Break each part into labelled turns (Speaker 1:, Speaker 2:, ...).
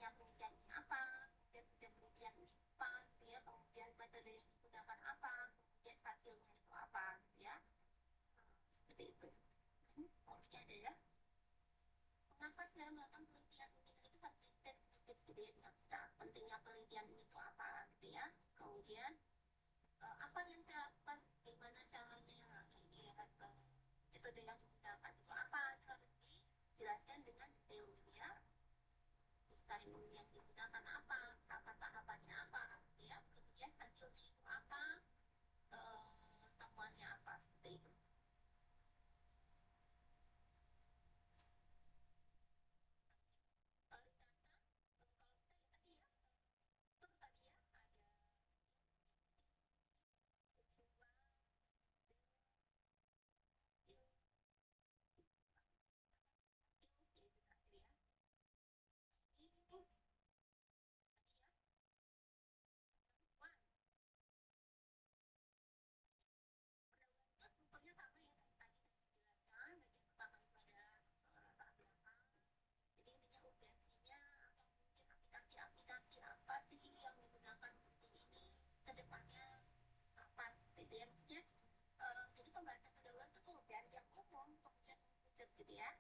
Speaker 1: judulnya penelitiannya apa, kemudian penelitian apa, gitu ya, kemudian metode yang digunakan apa, kemudian hasilnya itu apa, gitu ya. Seperti itu. Pokoknya ada ya. Mengapa saya melakukan penelitian ini itu kan gitu ya, di abstrak. Pentingnya penelitian ini itu apa, gitu ya. Kemudian apa yang saya lakukan, gimana caranya, ini ya, metode yang digunakan itu apa, itu harus dijelaskan dengan detail, gitu ya. Desain yang digunakan apa tahapannya apa, gitu ya. Kemudian hasilnya itu apa, temuannya apa, seperti itu. Strukturnya sama yang tadi dijelaskan. Bagian pertama itu adalah tahap belakang. Jadi intinya urgensinya atau mungkin aplikasi-aplikasi apa sih yang digunakan untuk ini ke depannya apa, gitu ya. Maksudnya jadi pembahasan pendahuluan itu tuh dari yang umum kemudian mengerucut, gitu ya.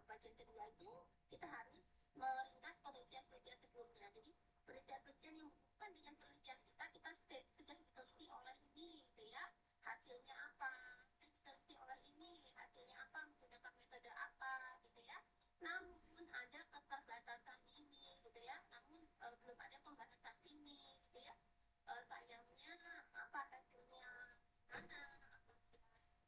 Speaker 1: Bagian kedua itu kita harus melihat penelitian-penelitian sebelumnya. Jadi penelitian-penelitian yang bukan dengan penelitian kita, kita state sudah diteliti oleh ini, gitu ya. Hasilnya apa? Diteliti oleh ini, hasilnya apa? Menggunakan metode apa, gitu ya. Namun ada keterbatasan ini, gitu ya. Namun belum ada pembahasan ini, gitu ya. Sayangnya apa hasilnya mana?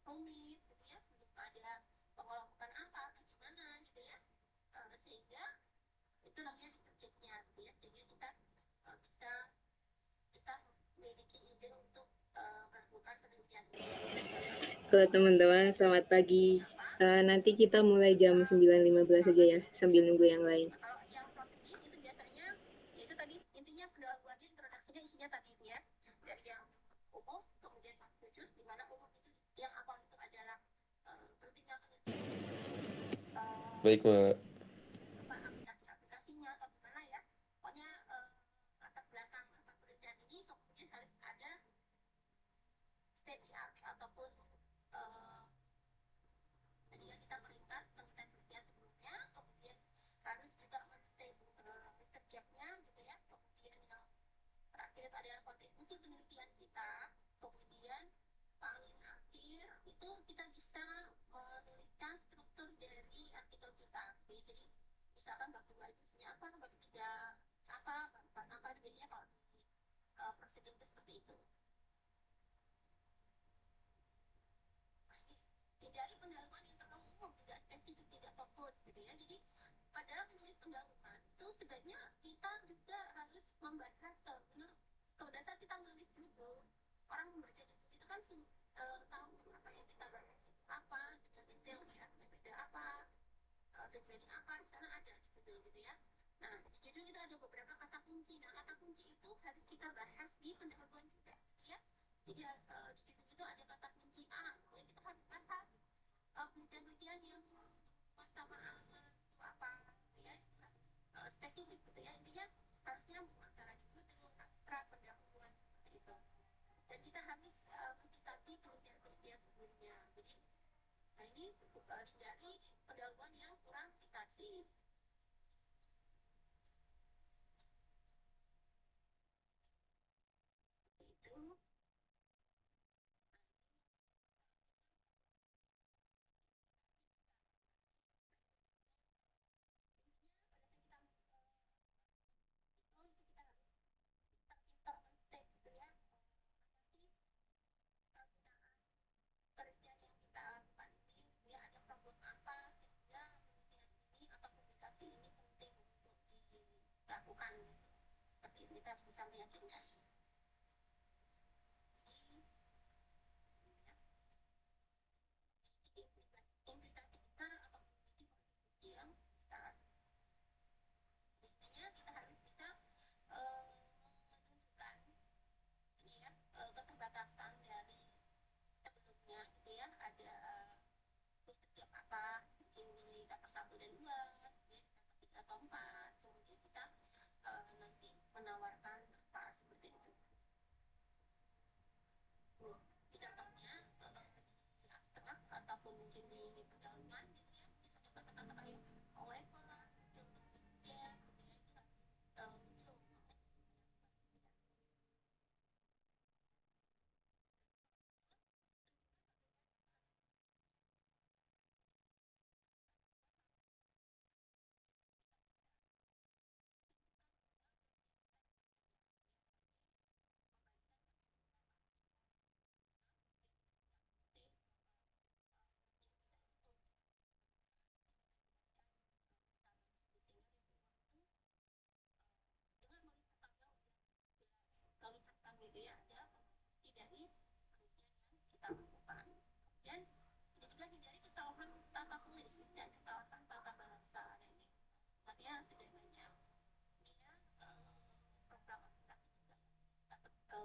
Speaker 1: Rumit, gitu ya. Belum ada pengelompokan apa atau gimana, gitu ya. Sehingga itu namanya objeknya, gitu ya. Jadi kita bisa kita memiliki ide untuk melakukan penelitian ini.
Speaker 2: Halo teman-teman, selamat pagi. Nanti kita mulai jam 9.15 saja ya, sambil nunggu yang lain.
Speaker 1: Kalau yang prosedur itu biasanya ya itu tadi intinya pendahuluannya, introduksinya isinya tadi ya, dari yang umum kemudian lanjut, di mana umum itu yang awal itu adalah pentingnya penelitian
Speaker 3: Baik, Mbak.
Speaker 1: apa aplikasi-aplikasinya atau gimana ya, pokoknya latar belakang tentang penelitian ini. Kemudian harus ada state the art ataupun tadi yang kita berikan penelitian-penelitian sebelumnya. Kemudian harus juga men-state riset gap-nya, gitu ya. Kemudian yang terakhir itu adalah kontribusi penelitian kita. Kemudian paling akhir itu kita bisa menuliskan struktur dari artikel kita. Jadi misalkan bab 2 itu isinya apa, bab 3 apa, bab 4 apa, jadinya kalau di prosedur itu seperti itu. Hindari pendahuluan yang terlalu umum, tidak spesifik, tidak fokus, gitu ya. Jadi pada menulis pendahuluan itu sebaiknya kita juga harus membahas kalau dasar kita menulis judul, orang membaca judul itu kan tahu apa yang kita bahas itu apa dengan detail ya, metode apa, tujuannya apa, di sana ada di judul, gitu ya. Nah, di judul itu ada beberapa kata kunci. Nah, kata kunci itu harus kita bahas di pendahuluan juga, gitu ya. Jadi di judul itu ada kata kunci A, gitu ya. Kita harus bahas penelitian yang sama itu apa, gitu ya. Itu harus spesifik, gitu ya. Intinya harus nyambung antara judul, abstrak, pendahuluan, seperti itu. Dan kita harus mencitati penelitian-penelitian sebelumnya. Jadi nah ini hindari pendahuluan yang kurang dikasih itu. Oh, itu kita harus pintar men-state, gitu ya. Apa sih gunaan penelitian yang kita lakukan ini, gitu ya. Ada problem apa sehingga penelitian ini atau publikasi ini penting untuk dilakukan, gitu. Seperti itu kita bisa meyakinkan. Jadi implikasi besar atau memiliki kontribusi yang besar. Intinya kita harus bisa menunjukkan ini ya, keterbatasan dari sebelumnya, gitu ya. Ada setiap apa mungkin di daftar 1 dan 2, kemudian daftar 3 atau 4, kemudian kita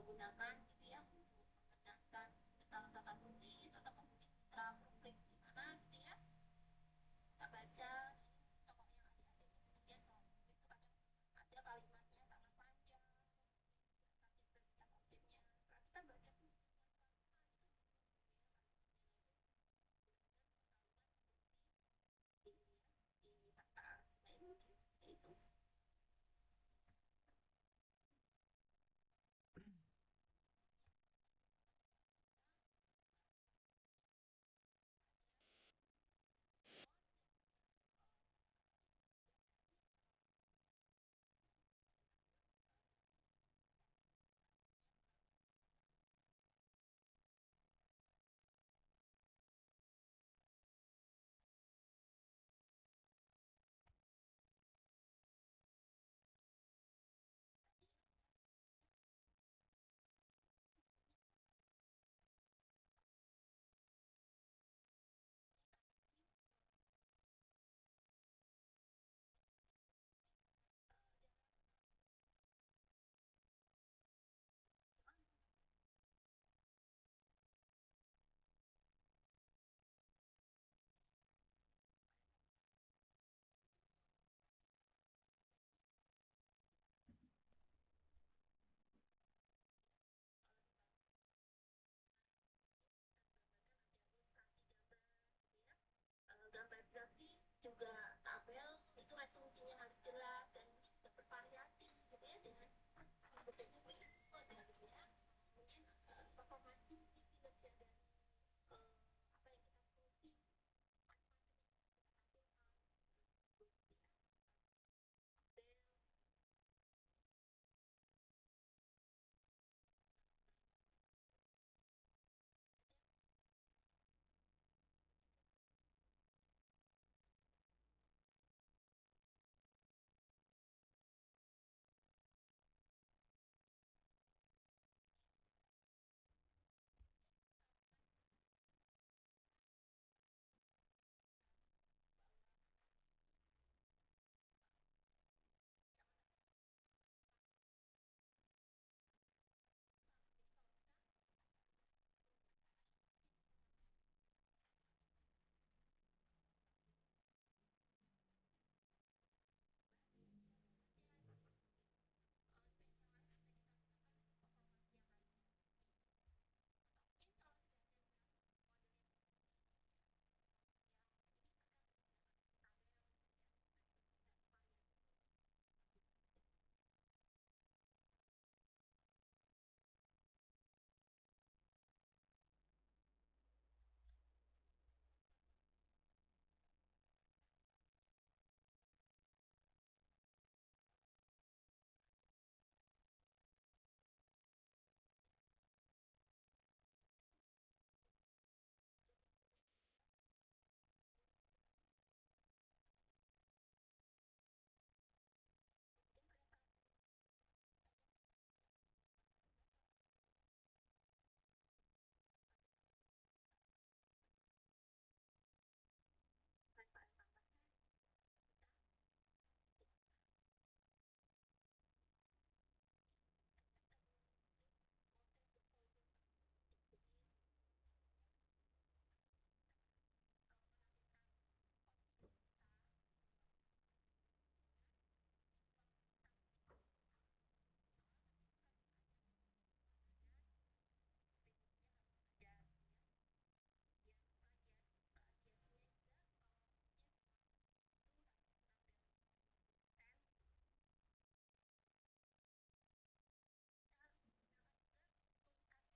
Speaker 1: gunakan gitu ya untuk mengerjakan kata-kata tulis atau kemudian kita proofread gimana gitu ya, kita baca tokoh yang ada kemudian itu kadang ada kalimatnya sangat panjang, kemudian objeknya, nah, kita baca tuh di kertas, nah itu mungkin seperti itu. Gambar grafis juga tabel itu resolusinya harus jelas dan bisa bervariatif gitu ya dengan bentuknya begitu ada gitu ya. Mungkin performansi kinerja dari apa yang kita tulis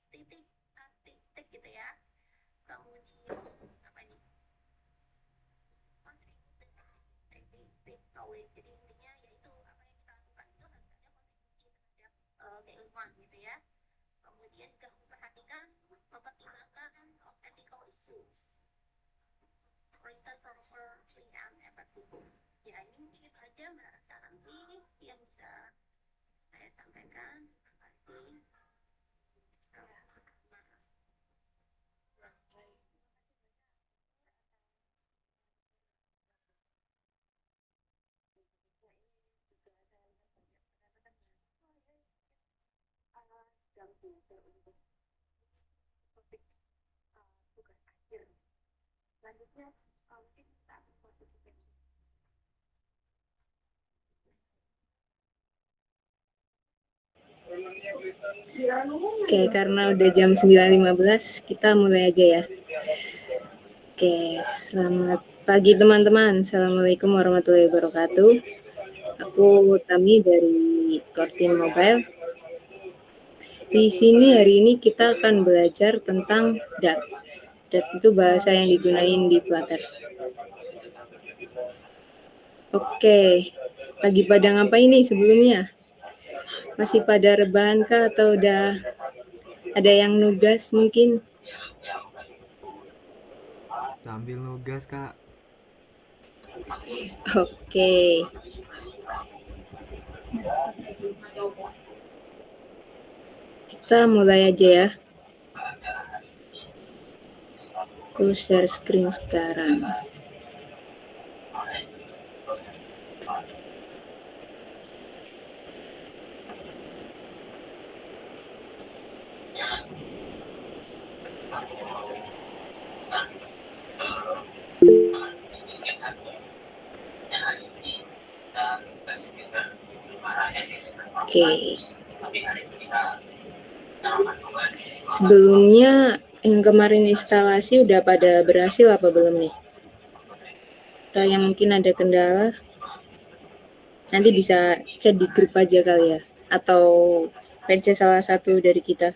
Speaker 1: titik titik gitu ya, kemudian apa ini kontributif knowledge, jadi intinya yaitu apa yang kita lakukan itu harus ada kontribusi terhadap keilmuan gitu ya, kemudian juga memperhatikan mempertimbangkan ethical issues prioritas over and effective. Ya ini mungkin itu aja Mbak Saranti yang bisa saya sampaikan. Terima kasih. Nah, ini juga saya lihat banyak pendapatan topik tugas akhir. Selanjutnya mungkin kita akan posisikan.
Speaker 2: Oke, karena udah jam 9.15, kita mulai aja ya. Oke, selamat pagi teman-teman. Assalamualaikum warahmatullahi wabarakatuh. Aku Tami dari Kortin Mobile. Di sini hari ini kita akan belajar tentang Dart. Dart itu bahasa yang digunain di Flutter. Oke, lagi pada ngapain nih sebelumnya? Masih pada rebahan kah atau udah ada yang nugas mungkin?
Speaker 4: Sambil nugas, Kak.
Speaker 2: Oke. Kita mulai aja ya. Aku share screen sekarang. Oke. Sebelumnya yang kemarin instalasi udah pada berhasil apa belum nih? Atau yang mungkin ada kendala? Nanti bisa chat di grup aja kali ya. Atau PC salah satu dari kita.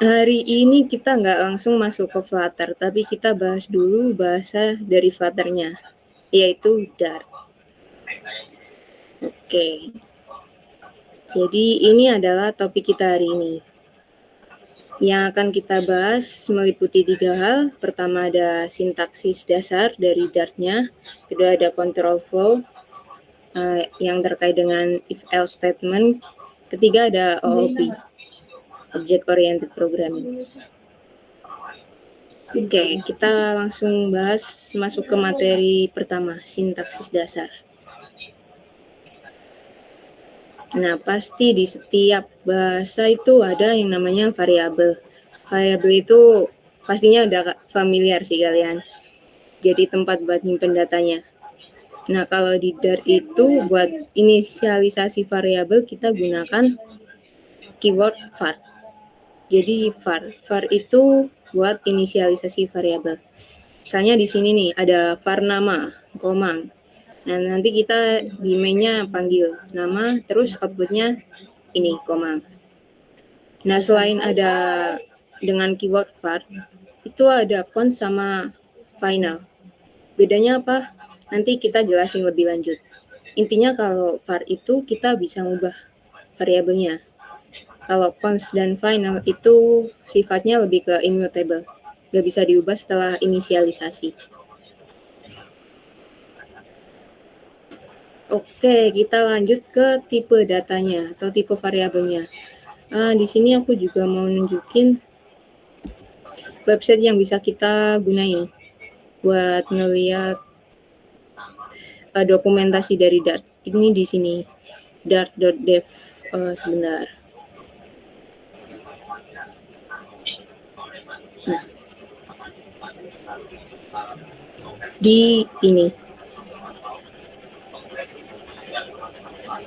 Speaker 2: Hari ini kita nggak langsung masuk ke Flutter, tapi kita bahas dulu bahasa dari Flutter-nya, yaitu Dart. Oke. Jadi ini adalah topik kita hari ini. Yang akan kita bahas meliputi 3 hal. Pertama ada sintaksis dasar dari Dart-nya. Kedua ada control flow yang terkait dengan if-else statement. Ketiga ada OOP, Object Oriented Programming. Oke, kita langsung bahas masuk ke materi pertama, sintaksis dasar. Nah, pasti di setiap bahasa itu ada yang namanya variabel. Variabel itu pastinya udah familiar sih kalian. Jadi tempat buat nyimpen datanya. Nah, kalau di Dart itu buat inisialisasi variabel kita gunakan keyword var. Jadi var itu buat inisialisasi variabel. Misalnya di sini nih ada var nama, komang. Nah, nanti kita di main-nya panggil nama, terus output-nya ini, komang. Nah, selain ada dengan keyword var, itu ada const sama final. Bedanya apa? Nanti kita jelasin lebih lanjut. Intinya kalau var itu kita bisa ngubah variabelnya. Kalau const dan final itu sifatnya lebih ke immutable. Gak bisa diubah setelah inisialisasi. Oke, kita lanjut ke tipe datanya atau tipe variabelnya. Di sini aku juga mau nunjukin website yang bisa kita gunain buat ngeliat dokumentasi dari Dart. Ini di sini dart.dev. Sebentar. Nah, di ini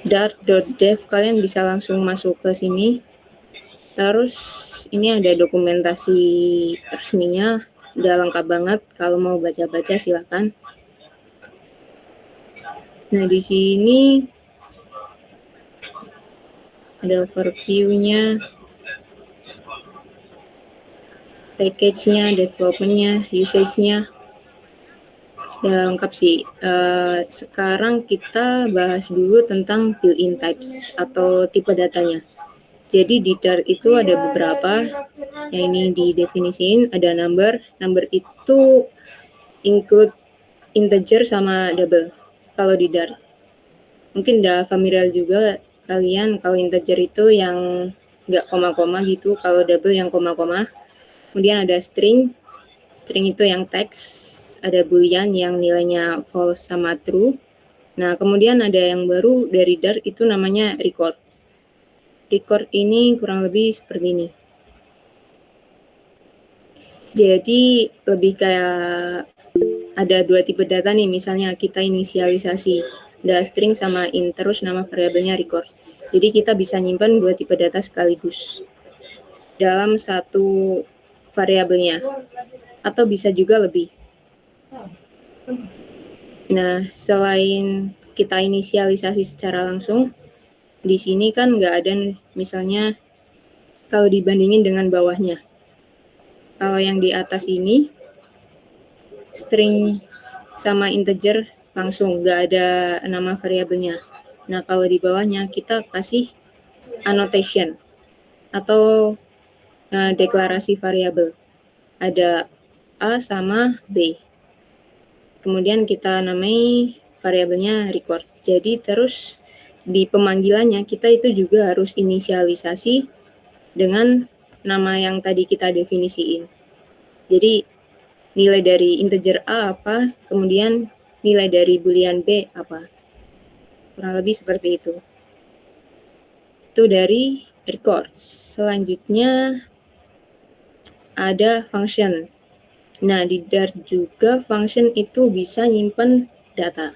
Speaker 2: dart.dev kalian bisa langsung masuk ke sini. Terus ini ada dokumentasi resminya, udah lengkap banget. Kalau mau baca-baca silakan. Nah, di sini ada overview-nya, package-nya, development-nya, usage-nya. Udah lengkap sih. Sekarang kita bahas dulu tentang built-in types atau tipe datanya. Jadi di Dart itu ada beberapa yang ini didefinisiin. Ada number. Number itu include integer sama double. Kalau di Dart. Mungkin udah familiar juga kalian kalau integer itu yang nggak koma-koma gitu. Kalau double yang koma-koma. Kemudian ada string. String itu yang teks. Ada boolean yang nilainya false sama true. Nah, kemudian ada yang baru dari Dart itu namanya record. record ini kurang lebih seperti ini. Jadi lebih kayak ada dua tipe data nih, misalnya kita inisialisasi ada string sama int, terus nama variabelnya record. Jadi kita bisa nyimpan dua tipe data sekaligus dalam satu variabelnya, atau bisa juga lebih. Nah, selain kita inisialisasi secara langsung, di sini kan nggak ada misalnya kalau dibandingin dengan bawahnya. Kalau yang di atas ini string sama integer langsung, nggak ada nama variabelnya. Nah, kalau di bawahnya kita kasih annotation atau deklarasi variabel. Ada A sama B. Kemudian kita namai variabelnya record. Jadi terus di pemanggilannya kita itu juga harus inisialisasi dengan nama yang tadi kita definisiin. Jadi nilai dari integer A apa, kemudian nilai dari boolean B apa. Kurang lebih seperti itu. Itu dari record. Selanjutnya ada function. Nah, di Dart juga function itu bisa nyimpen data.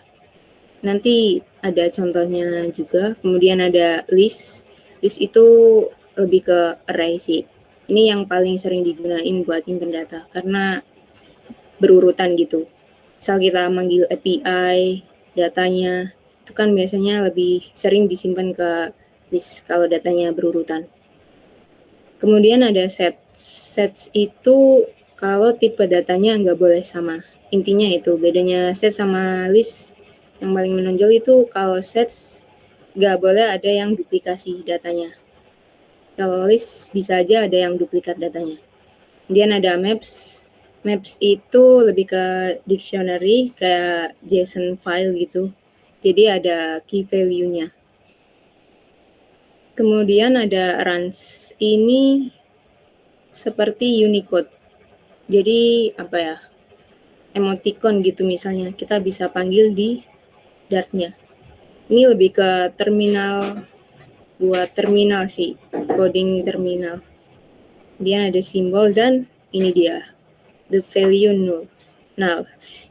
Speaker 2: Nanti ada contohnya juga. Kemudian ada list. List itu lebih ke array sih. Ini yang paling sering digunain buat nyimpen data karena berurutan gitu. Misal kita manggil API, datanya itu kan biasanya lebih sering disimpan ke list kalau datanya berurutan. Kemudian ada sets. Sets itu kalau tipe datanya nggak boleh sama. Intinya itu, bedanya set sama list yang paling menonjol itu kalau sets nggak boleh ada yang duplikasi datanya. Kalau list bisa aja ada yang duplikat datanya. Kemudian ada maps. Maps itu lebih ke dictionary, kayak JSON file gitu. Jadi ada key value-nya. Kemudian ada runs. Ini seperti Unicode. Jadi apa ya? Emoticon gitu misalnya. Kita bisa panggil di Dart-nya. Ini lebih ke terminal, buat terminal sih, coding terminal. Kemudian ada simbol dan ini dia, the value null. Nah,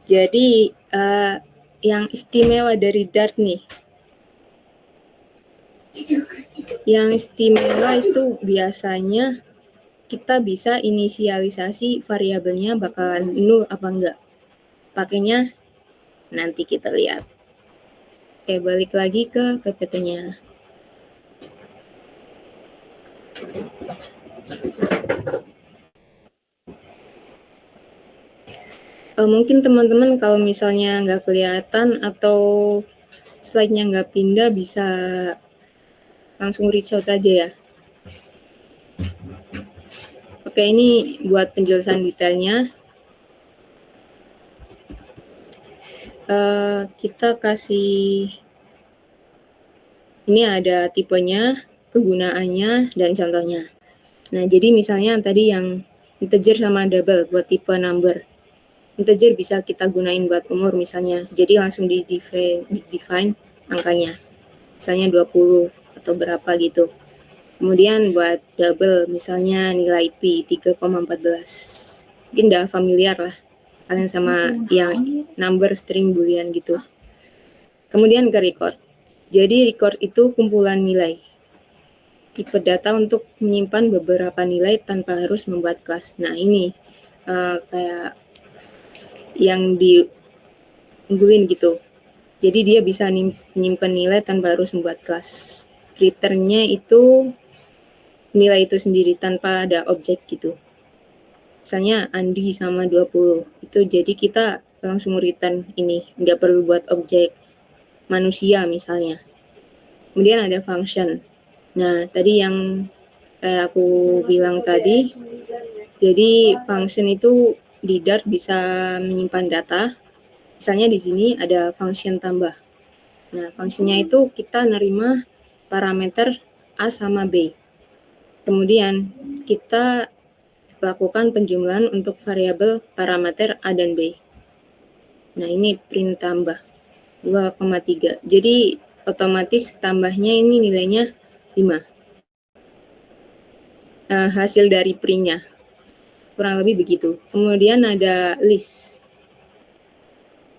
Speaker 2: jadi yang istimewa dari Dart nih, yang istimewa itu biasanya kita bisa inisialisasi variabelnya bakalan null apa enggak. Pakainya nanti kita lihat. Oke, balik lagi ke PPT-nya. Mungkin teman-teman kalau misalnya nggak kelihatan atau slide-nya nggak pindah, bisa langsung reach out aja ya. Oke, ini buat penjelasan detailnya. Kita kasih, ini ada tipenya, kegunaannya, dan contohnya. Nah, jadi misalnya tadi yang integer sama double buat tipe number. Integer bisa kita gunain buat umur misalnya. Jadi langsung di-define angkanya. Misalnya 20 atau berapa gitu. Kemudian buat double misalnya nilai pi 3,14. Mungkin udah familiar lah kalian sama yang number string boolean gitu. Kemudian ke record. Jadi record itu kumpulan nilai. Tipe data untuk menyimpan beberapa nilai tanpa harus membuat kelas. Nah, ini kayak yang diunggulin gitu. Jadi dia bisa menyimpan nilai tanpa harus membuat kelas. Return-nya itu nilai itu sendiri tanpa ada objek gitu. Misalnya Andi sama 20. Itu jadi kita langsung return ini, nggak perlu buat objek manusia misalnya. Kemudian ada function. Nah, tadi yang kayak aku bilang tadi, jadi function itu di Dart bisa menyimpan data. Misalnya di sini ada function tambah. Nah, fungsinya itu kita nerima parameter A sama B. Kemudian kita lakukan penjumlahan untuk variabel parameter A dan B. Nah, ini print tambah 2,3. Jadi otomatis tambahnya ini nilainya 5. hasil dari printnya. Kurang lebih begitu. Kemudian ada list.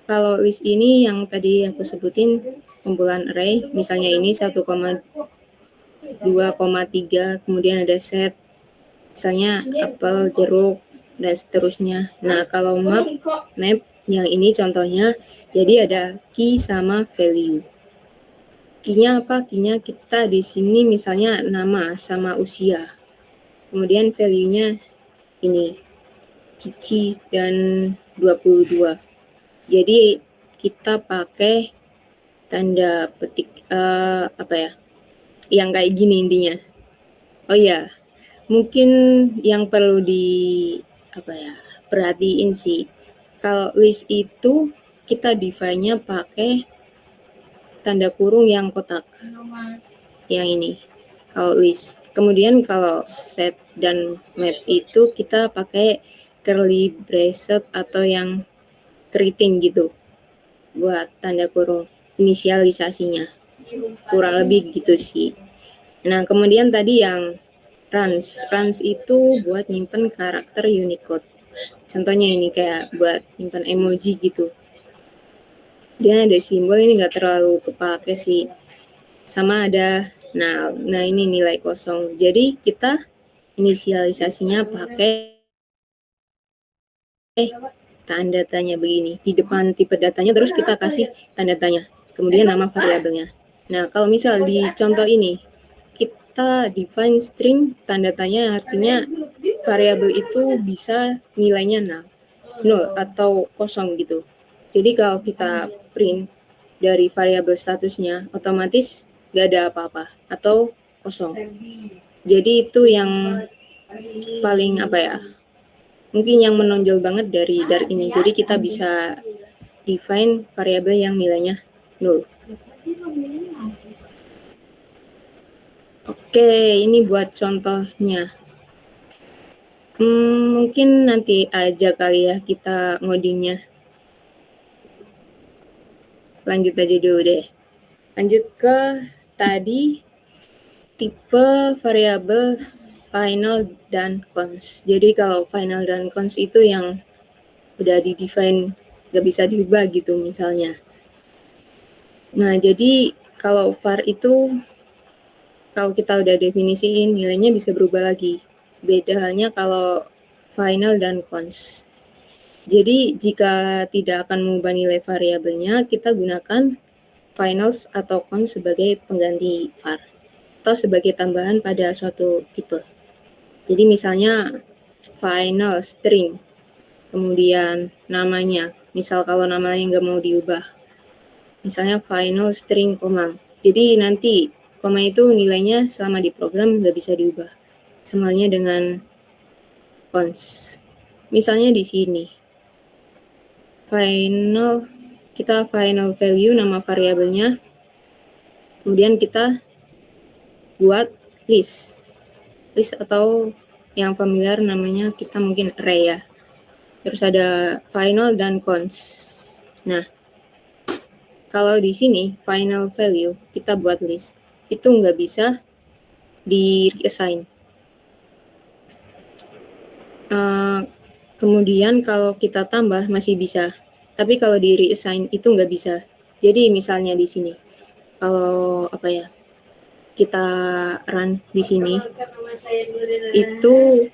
Speaker 2: Kalau list ini yang tadi aku sebutin kumpulan array, misalnya ini 1,2,3, kemudian ada set, misalnya apel, jeruk, dan seterusnya. Nah, kalau map yang ini contohnya, jadi ada key sama value. Key-nya apa? Key-nya kita di sini misalnya nama sama usia. Kemudian value-nya ini, Cici dan 22. Jadi kita pakai tanda petik apa ya? Yang kayak gini intinya. Oh iya, mungkin yang perlu perhatiin sih. Kalau list itu kita define-nya pakai tanda kurung yang kotak. Yang ini. Kalau list. Kemudian kalau set dan map itu kita pakai curly bracket atau yang keriting gitu buat tanda kurung inisialisasinya. Kurang lebih gitu sih. Nah, kemudian tadi yang runs. Runs itu buat nyimpen karakter Unicode. Contohnya ini kayak buat nyimpen emoji gitu. Dia ada simbol, ini nggak terlalu kepake sih. Sama ada, nah ini nilai kosong. Jadi kita inisialisasinya pakai tanda tanya begini. Di depan tipe datanya terus kita kasih tanda tanya. Kemudian nama variabelnya. Nah, kalau misal di contoh ini, kita define string tanda tanya artinya variabel itu bisa nilainya 0 atau kosong gitu. Jadi kalau kita print dari variabel statusnya, otomatis nggak ada apa-apa atau kosong. Jadi itu yang paling mungkin yang menonjol banget dari ini. Jadi kita bisa define variabel yang nilainya 0. Oke, ini buat contohnya. Mungkin nanti aja kali ya kita ngodingnya. Lanjut aja dulu deh. Lanjut ke tadi tipe variabel final dan cons. Jadi kalau final dan cons itu yang udah di-define gak bisa diubah gitu misalnya. Nah, jadi kalau var itu kalau kita udah definisiin nilainya bisa berubah lagi. Beda halnya kalau final dan cons. Jadi jika tidak akan mengubah nilai variabelnya, kita gunakan finals atau cons sebagai pengganti var atau sebagai tambahan pada suatu tipe. Jadi misalnya final string, kemudian namanya, misal kalau namanya nggak mau diubah, misalnya final string koma. Jadi nanti koma itu nilainya selama di program nggak bisa diubah. Sama halnya dengan cons. Misalnya di sini, kita final value nama variabelnya, kemudian kita buat list atau yang familiar namanya kita mungkin array ya. Terus ada final dan cons. Nah, kalau di sini final value kita buat list, itu nggak bisa di-reassign. Kemudian kalau kita tambah masih bisa, tapi kalau di-reassign itu nggak bisa. Jadi misalnya di sini, kalau kita run di sini, itu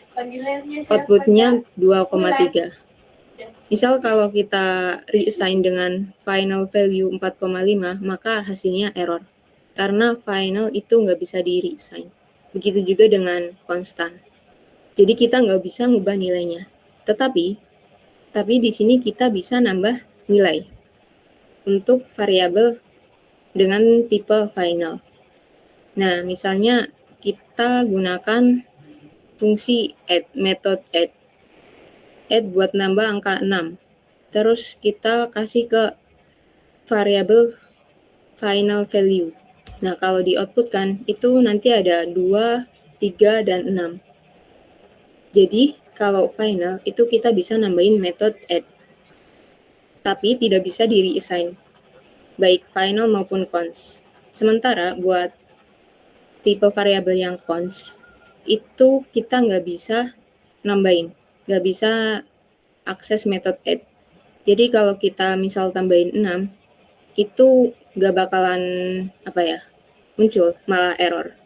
Speaker 2: outputnya 2,3. Misal kalau kita reassign dengan final value 4,5, maka hasilnya error. Karena final itu nggak bisa di-reassign. Begitu juga dengan konstan. Jadi kita nggak bisa ngubah nilainya. Tetapi di sini kita bisa nambah nilai untuk variabel dengan tipe final. Nah, misalnya kita gunakan fungsi add, metode add. Add buat nambah angka 6. Terus kita kasih ke variabel final value. Nah, kalau di output kan, itu nanti ada 2, 3, dan 6. Jadi, kalau final, itu kita bisa nambahin metode add. Tapi tidak bisa di-reassign, baik final maupun cons. Sementara buat tipe variabel yang cons, itu kita nggak bisa nambahin, nggak bisa akses method add. Jadi kalau kita misal tambahin 6, itu nggak bakalan muncul, malah error.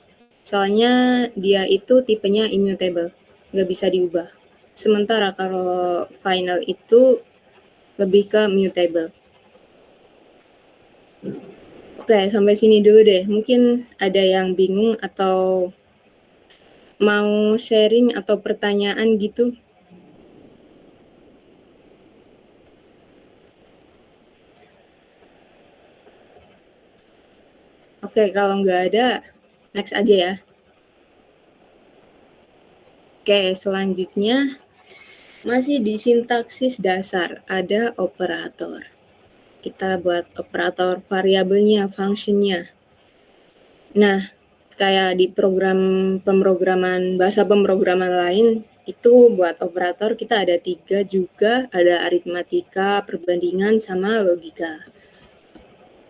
Speaker 2: Soalnya dia itu tipenya immutable, nggak bisa diubah. Sementara kalau final itu lebih ke mutable. Oke, sampai sini dulu deh. Mungkin ada yang bingung atau mau sharing atau pertanyaan gitu. Oke, kalau nggak ada, next aja ya. Oke, selanjutnya masih di sintaksis dasar, ada operator. Kita buat operator variabelnya, functionnya. Nah, kayak di pemrograman, bahasa pemrograman lain, itu buat operator kita ada 3 juga, ada aritmatika, perbandingan, sama logika.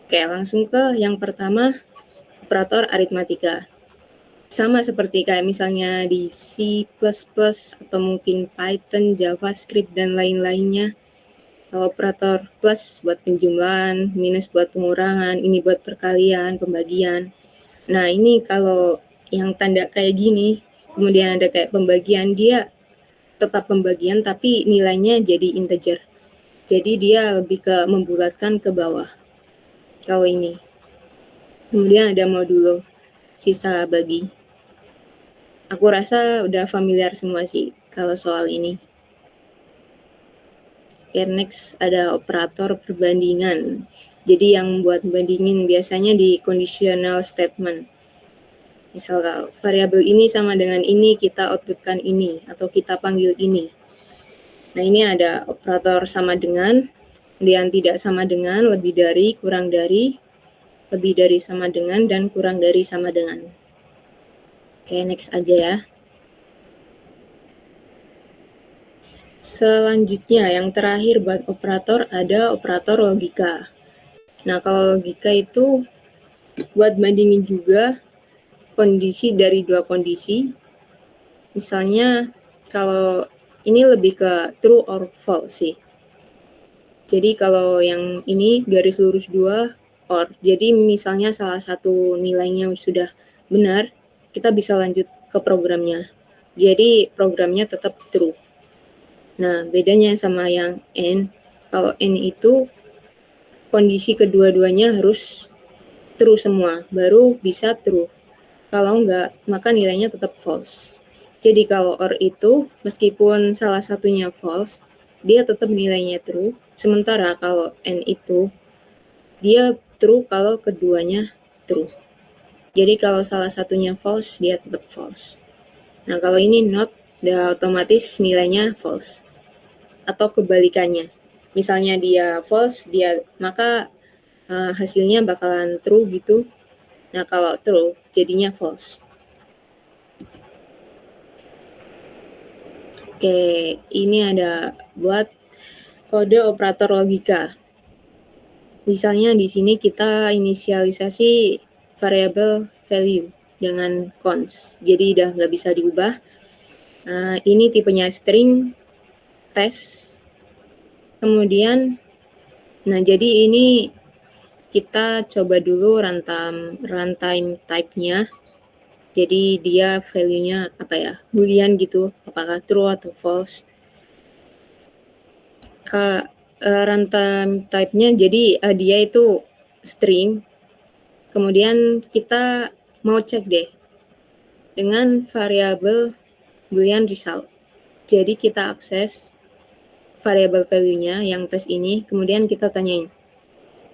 Speaker 2: Oke, langsung ke yang pertama, operator aritmatika. Sama seperti kayak misalnya di C++ atau mungkin Python, JavaScript, dan lain-lainnya. Kalau operator plus buat penjumlahan, minus buat pengurangan, ini buat perkalian, pembagian. Nah, ini kalau yang tanda kayak gini, kemudian ada kayak pembagian, dia tetap pembagian tapi nilainya jadi integer. Jadi dia lebih ke membulatkan ke bawah. Kalau ini. Kemudian ada modulo, sisa bagi. Aku rasa udah familiar semua sih kalau soal ini. Oke, next ada operator perbandingan. Jadi yang buat bandingin biasanya di conditional statement. Misal variabel ini sama dengan ini, kita outputkan ini, atau kita panggil ini. Nah, ini ada operator sama dengan, kemudian tidak sama dengan, lebih dari, kurang dari, lebih dari sama dengan, dan kurang dari sama dengan. Oke, next aja ya. Selanjutnya, yang terakhir buat operator ada operator logika. Nah, kalau logika itu buat bandingin juga kondisi dari dua kondisi. Misalnya, kalau ini lebih ke true or false sih. Jadi kalau yang ini garis lurus 2 or. Jadi misalnya salah satu nilainya sudah benar, kita bisa lanjut ke programnya. Jadi programnya tetap true. Nah, bedanya sama yang N, kalau N itu kondisi kedua-duanya harus true semua, baru bisa true. Kalau enggak, maka nilainya tetap false. Jadi kalau OR itu, meskipun salah satunya false, dia tetap nilainya true. Sementara kalau N itu, dia true kalau keduanya true. Jadi kalau salah satunya false, dia tetap false. Nah, kalau ini not, udah otomatis nilainya false. Atau kebalikannya. Misalnya dia false, maka hasilnya bakalan true gitu. Nah, kalau true, jadinya false. Oke, ini ada buat kode operator logika. Misalnya di sini kita inisialisasi variabel value dengan const. Jadi udah nggak bisa diubah. Ini tipenya string, test. Kemudian, jadi ini kita coba dulu runtime type-nya. Jadi dia value-nya boolean gitu, apakah true atau false. Runtime type-nya jadi dia itu string. Kemudian kita mau cek deh dengan variabel boolean result. Jadi kita akses variabel value-nya yang tes ini, kemudian kita tanyain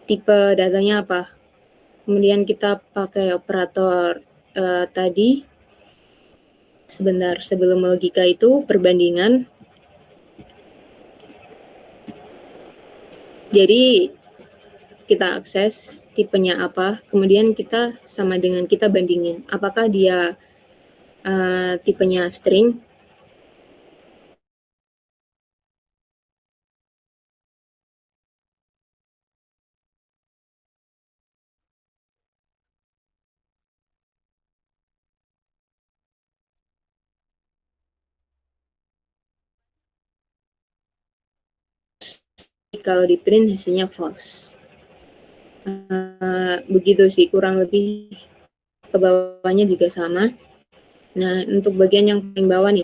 Speaker 2: tipe datanya apa. Kemudian kita pakai operator tadi. Sebentar, sebelum logika itu perbandingan. Jadi kita akses tipenya apa, kemudian kita sama dengan kita bandingin apakah dia tipenya string. kalau di print hasilnya false. Begitu sih kurang lebih, ke bawahnya juga sama. Nah, untuk bagian yang paling bawah nih,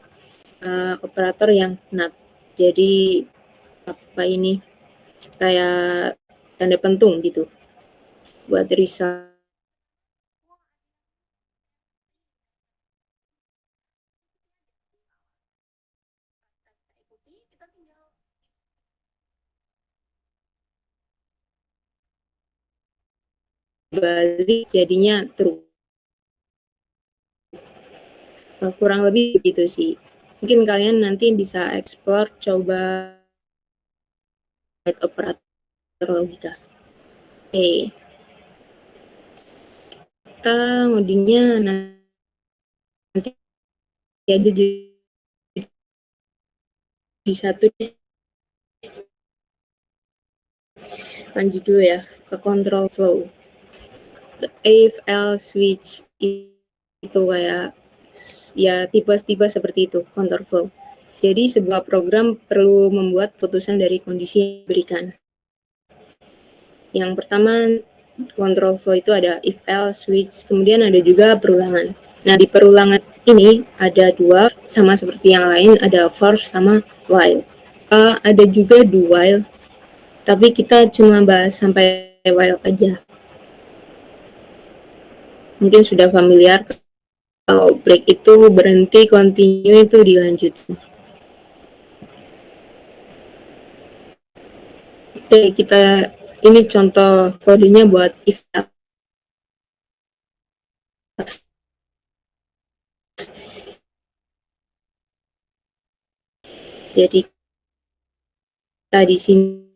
Speaker 2: operator yang NOT. Jadi apa ini, kayak tanda pentung gitu buat result.
Speaker 1: ikuti, kita tinggal
Speaker 2: Balik jadinya true. Kurang lebih gitu sih. Mungkin kalian nanti bisa explore, coba lihat operator logika. Oke, kita ngodingnya nanti aja jadi satu deh. Lanjut dulu ya ke control flow. If else switch itu kayak ya tipe-tipe seperti itu control flow. Jadi sebuah program perlu membuat putusan dari kondisi yang diberikan. Yang pertama control flow itu ada if else switch, kemudian ada juga perulangan. Nah, di perulangan ini ada dua, sama seperti yang lain, ada for sama while. Ada juga do while, tapi kita cuma bahas sampai while aja. Mungkin sudah familiar, kalau break itu berhenti, continue itu dilanjutin. Oke, kita ini contoh kodenya buat if else. Jadi kita di sini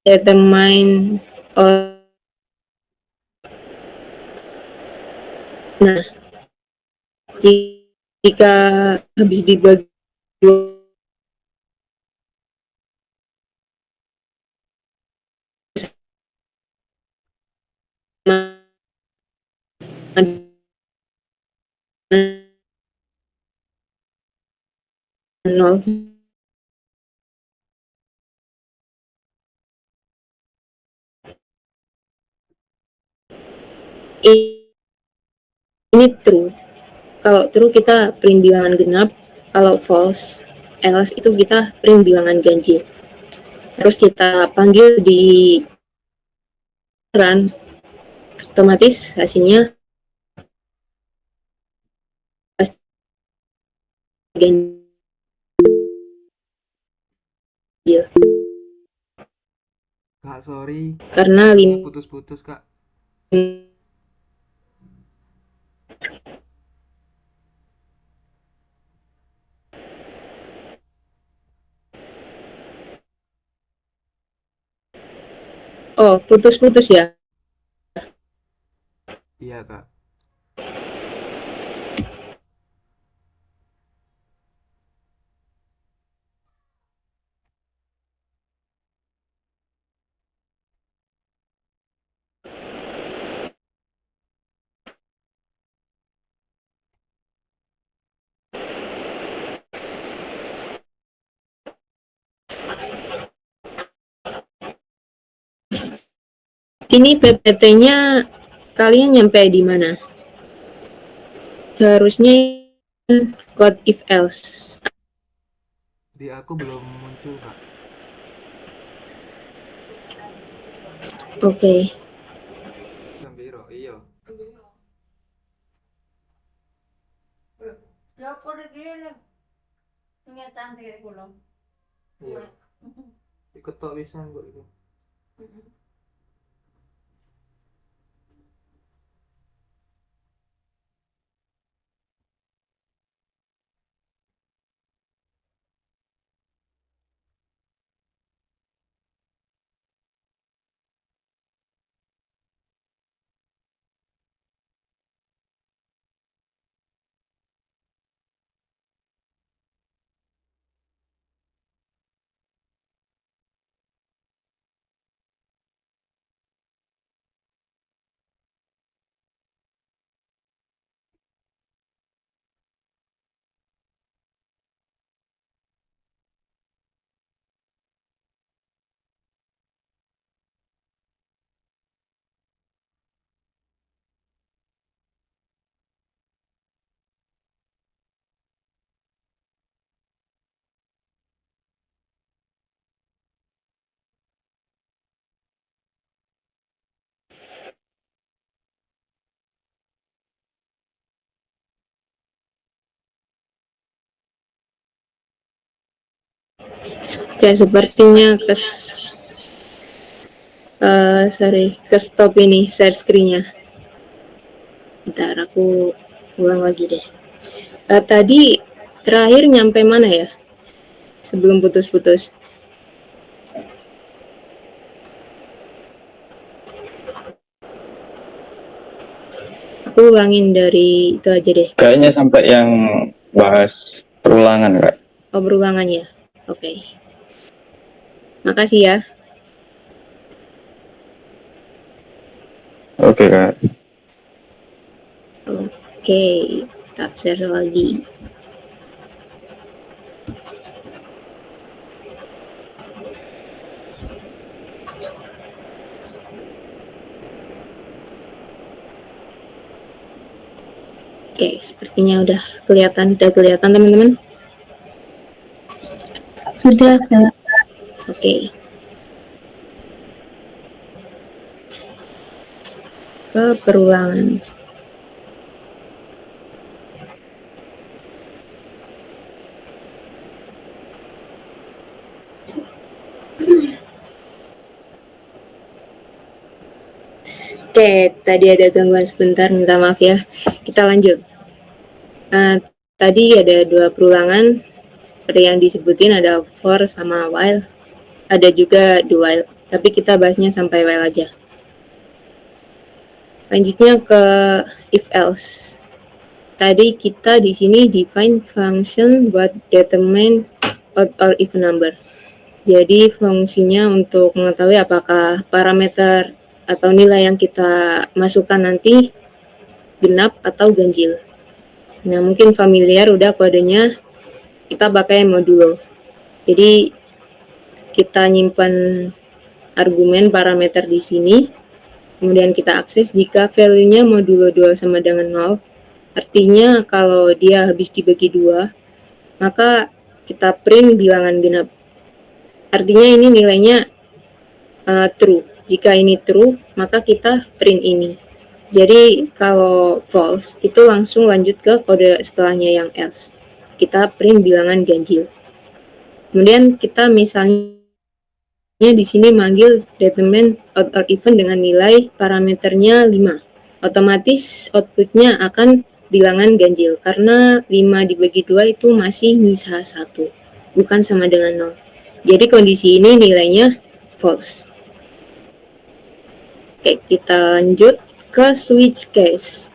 Speaker 2: determine nah, jika habis dibagi nol, ini true. Kalau true kita print bilangan genap, kalau false else itu kita print bilangan ganjil. Terus kita panggil di run, otomatis hasilnya ganjil.
Speaker 4: Kak, sorry.
Speaker 2: Karena
Speaker 4: Putus-putus, Kak.
Speaker 2: oh, putus-putus ya.
Speaker 4: Iya, Kak.
Speaker 2: Ini PPT-nya kalian nyampe di mana? Seharusnya code if else.
Speaker 4: Di aku belum muncul, Kak.
Speaker 2: Oke.
Speaker 4: Sambiro, iya.
Speaker 1: ya por gini ingatan kayak kulo.
Speaker 4: Iya. Ikut tok wisan kok itu.
Speaker 2: Oke, sepertinya ke stop ini share screen-nya. Bentar, aku ulang lagi deh. Tadi terakhir nyampe mana ya? Sebelum putus-putus. Aku ulangin dari itu aja deh.
Speaker 5: Kayaknya sampai yang bahas perulangan, Kak.
Speaker 2: Oh, berulangan ya? Oke. Makasih ya.
Speaker 5: Oke, Kak.
Speaker 2: Oke, tak share lagi. Oke, sepertinya udah kelihatan teman-teman.
Speaker 6: Sudah, Kak.
Speaker 2: Oke. Ke perulangan. Oke, tadi ada gangguan sebentar, minta maaf ya. Kita lanjut. Tadi ada 2 perulangan, seperti yang disebutin ada for sama while. Ada juga do while, tapi kita bahasnya sampai while aja. Lanjutnya ke if else. Tadi kita di sini define function buat determine odd or even number. Jadi fungsinya untuk mengetahui apakah parameter atau nilai yang kita masukkan nanti genap atau ganjil. Nah, mungkin familiar udah kodenya, kita pakai modulo. Jadi kita nyimpan argumen parameter di sini, kemudian kita akses jika value-nya modulo 2 sama dengan 0. Artinya kalau dia habis dibagi 2, maka kita print bilangan genap. Artinya ini nilainya true. Jika ini true, maka kita print ini. Jadi kalau false, itu langsung lanjut ke kode setelahnya yang else. Kita print bilangan ganjil. Kemudian kita misalnya di sini manggil determine odd or even dengan nilai parameternya 5. Otomatis outputnya akan bilangan ganjil, karena 5 dibagi 2 itu masih nyisa 1, bukan sama dengan 0. Jadi kondisi ini nilainya false. Oke, kita lanjut ke switch case.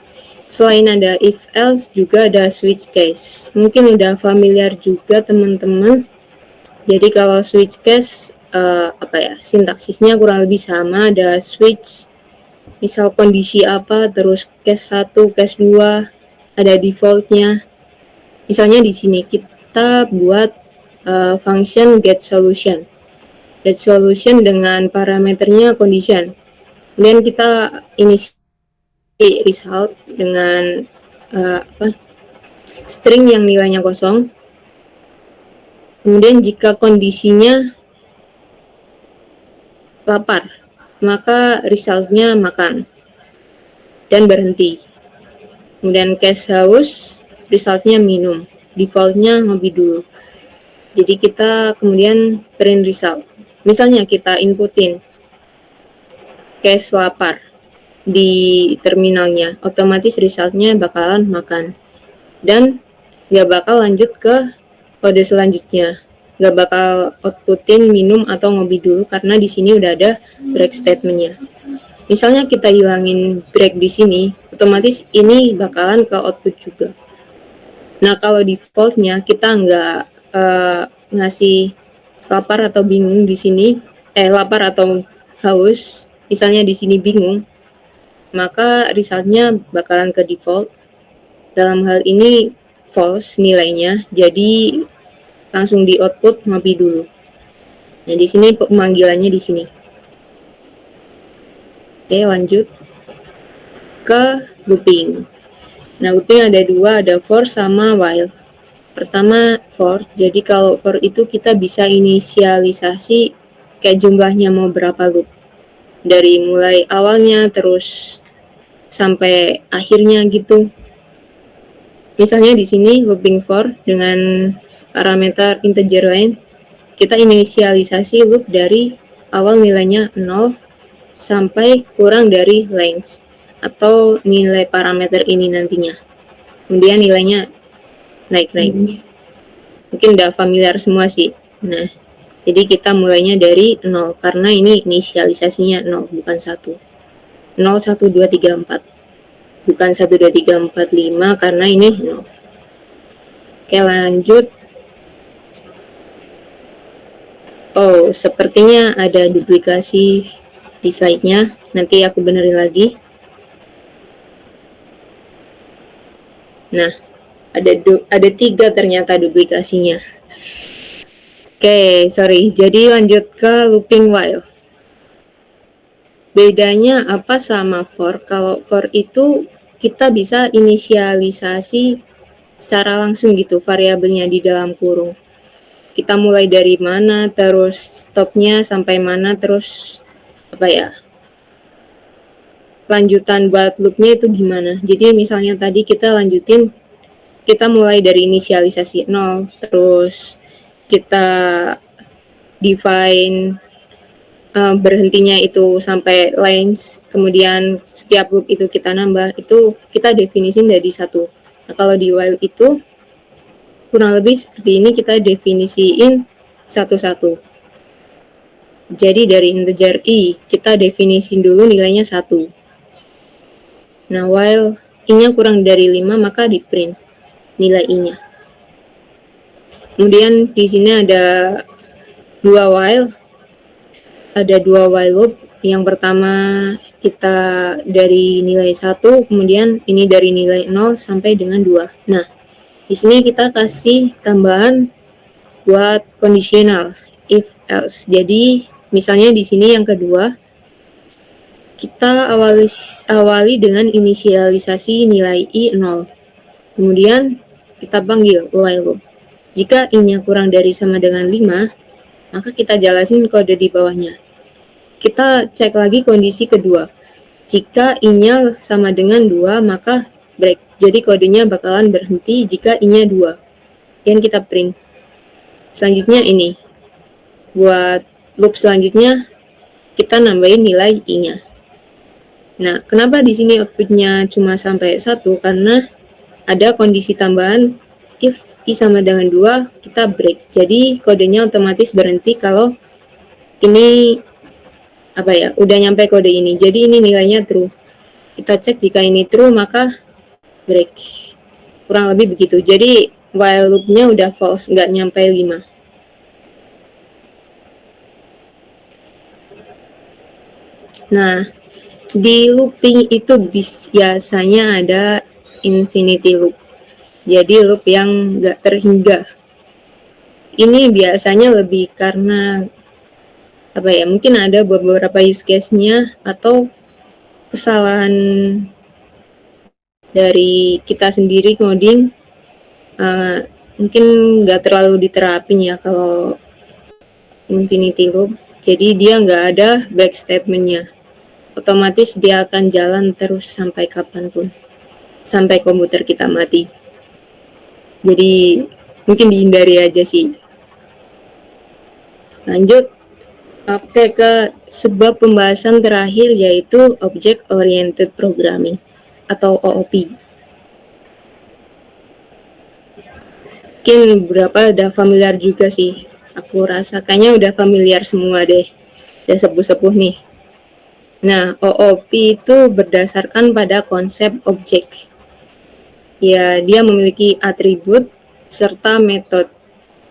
Speaker 2: Selain ada if else, juga ada switch case. Mungkin udah familiar juga teman-teman. Jadi kalau switch case, sintaksisnya kurang lebih sama. Ada switch, misal kondisi apa, terus case 1, case 2, ada defaultnya. Misalnya di sini kita buat function get solution. Get solution dengan parameternya condition. Kemudian kita initiate result dengan string yang nilainya kosong. Kemudian jika kondisinya lapar, maka resultnya makan dan berhenti. Kemudian case haus, resultnya minum, defaultnya ngopi dulu. Jadi kita kemudian print result. Misalnya kita inputin case lapar di terminalnya, otomatis resultnya bakalan makan dan nggak bakal lanjut ke kode selanjutnya, nggak bakal outputin minum atau ngopi dulu karena di sini udah ada break statementnya. Misalnya kita hilangin break di sini, otomatis ini bakalan ke output juga. Nah, kalau defaultnya kita nggak ngasih lapar atau bingung di sini, lapar atau haus, misalnya di sini bingung, maka resultnya bakalan ke default. Dalam hal ini false nilainya, jadi langsung di output ngopi dulu. Nah, di sini pemanggilannya di sini. Oke, lanjut ke looping. Nah, looping ada 2, ada for sama while. Pertama for, jadi kalau for itu kita bisa inisialisasi kayak jumlahnya mau berapa loop. Dari mulai awalnya terus sampai akhirnya gitu. Misalnya di sini looping for dengan parameter integer line, kita inisialisasi loop dari awal nilainya 0 sampai kurang dari length atau nilai parameter ini nantinya. Kemudian nilainya naik-naik. Mungkin udah familiar semua sih. Nah, jadi kita mulainya dari 0 karena ini inisialisasinya 0 bukan 1. 0, 1, 2, 3, 4. Bukan 1, 2, 3, 4, 5 karena ini 0. Oke, lanjut. Oh, sepertinya ada duplikasi di slide-nya. Nanti aku benerin lagi. Nah, ada 3 ternyata duplikasinya. Oke, sorry. Jadi lanjut ke looping while. Bedanya apa sama for? Kalau for itu kita bisa inisialisasi secara langsung gitu variabelnya di dalam kurung. Kita mulai dari mana, terus stopnya sampai mana, terus lanjutan buat loopnya itu gimana. Jadi misalnya tadi kita mulai dari inisialisasi 0, terus kita define berhentinya itu sampai length, kemudian setiap loop itu kita nambah, itu kita definisin dari 1. Nah, kalau di while itu kurang lebih seperti ini, kita definisiin satu-satu. Jadi dari integer i, kita definisin dulu nilainya 1. Nah, while i-nya kurang dari 5, maka di print nilai i-nya. Kemudian di sini ada 2 while loop. Yang pertama kita dari nilai 1, kemudian ini dari nilai 0 sampai dengan 2. Nah, di sini kita kasih tambahan buat conditional if else. Jadi misalnya di sini yang kedua kita awali dengan inisialisasi nilai i 0. Kemudian kita panggil while loop. Jika i-nya kurang dari sama dengan 5, maka kita jelasin kode di bawahnya. Kita cek lagi kondisi kedua. Jika i-nya sama dengan 2, maka break. Jadi kodenya bakalan berhenti jika i-nya 2. Dan kita print. Selanjutnya ini. Buat loop selanjutnya, kita nambahin nilai i-nya. Nah, kenapa di sini outputnya cuma sampai 1? Karena ada kondisi tambahan, if i sama dengan 2, kita break. Jadi kodenya otomatis berhenti kalau ini udah nyampe kode ini. Jadi ini nilainya true. Kita cek jika ini true, maka break. Kurang lebih begitu. Jadi while loop-nya udah false, nggak nyampe 5. Nah, di looping itu biasanya ada infinity loop. Jadi loop yang nggak terhingga. Ini biasanya lebih karena mungkin ada beberapa use case-nya atau kesalahan dari kita sendiri coding, mungkin nggak terlalu diterapin ya kalau infinity loop. Jadi dia nggak ada back statement-nya. Otomatis dia akan jalan terus sampai kapanpun, sampai komputer kita mati. Jadi mungkin dihindari aja sih. Lanjut. Oke, ke sebuah pembahasan terakhir, yaitu Object Oriented Programming atau OOP. Mungkin beberapa udah familiar juga sih. Aku rasa kayaknya udah familiar semua deh. Udah sepuh-sepuh nih. Nah, OOP itu berdasarkan pada konsep objek. Ya, dia memiliki atribut serta metode.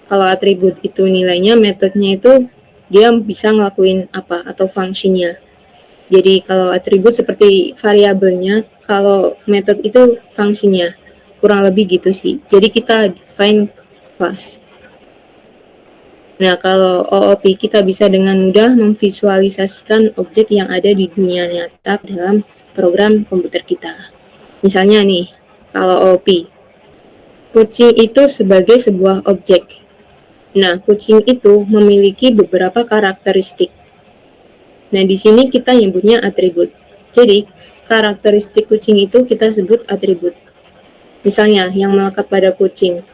Speaker 2: Kalau atribut itu nilainya, metodenya itu dia bisa ngelakuin apa atau fungsinya. Jadi kalau atribut seperti variabelnya, kalau metode itu fungsinya. Kurang lebih gitu sih. Jadi kita define class. Nah, kalau OOP kita bisa dengan mudah memvisualisasikan objek yang ada di dunia nyata dalam program komputer kita. Misalnya nih, kalau OOP, kucing itu sebagai sebuah objek. Nah, kucing itu memiliki beberapa karakteristik. Nah, di sini kita nyebutnya atribut. Jadi, karakteristik kucing itu kita sebut atribut. Misalnya, yang melekat pada kucing,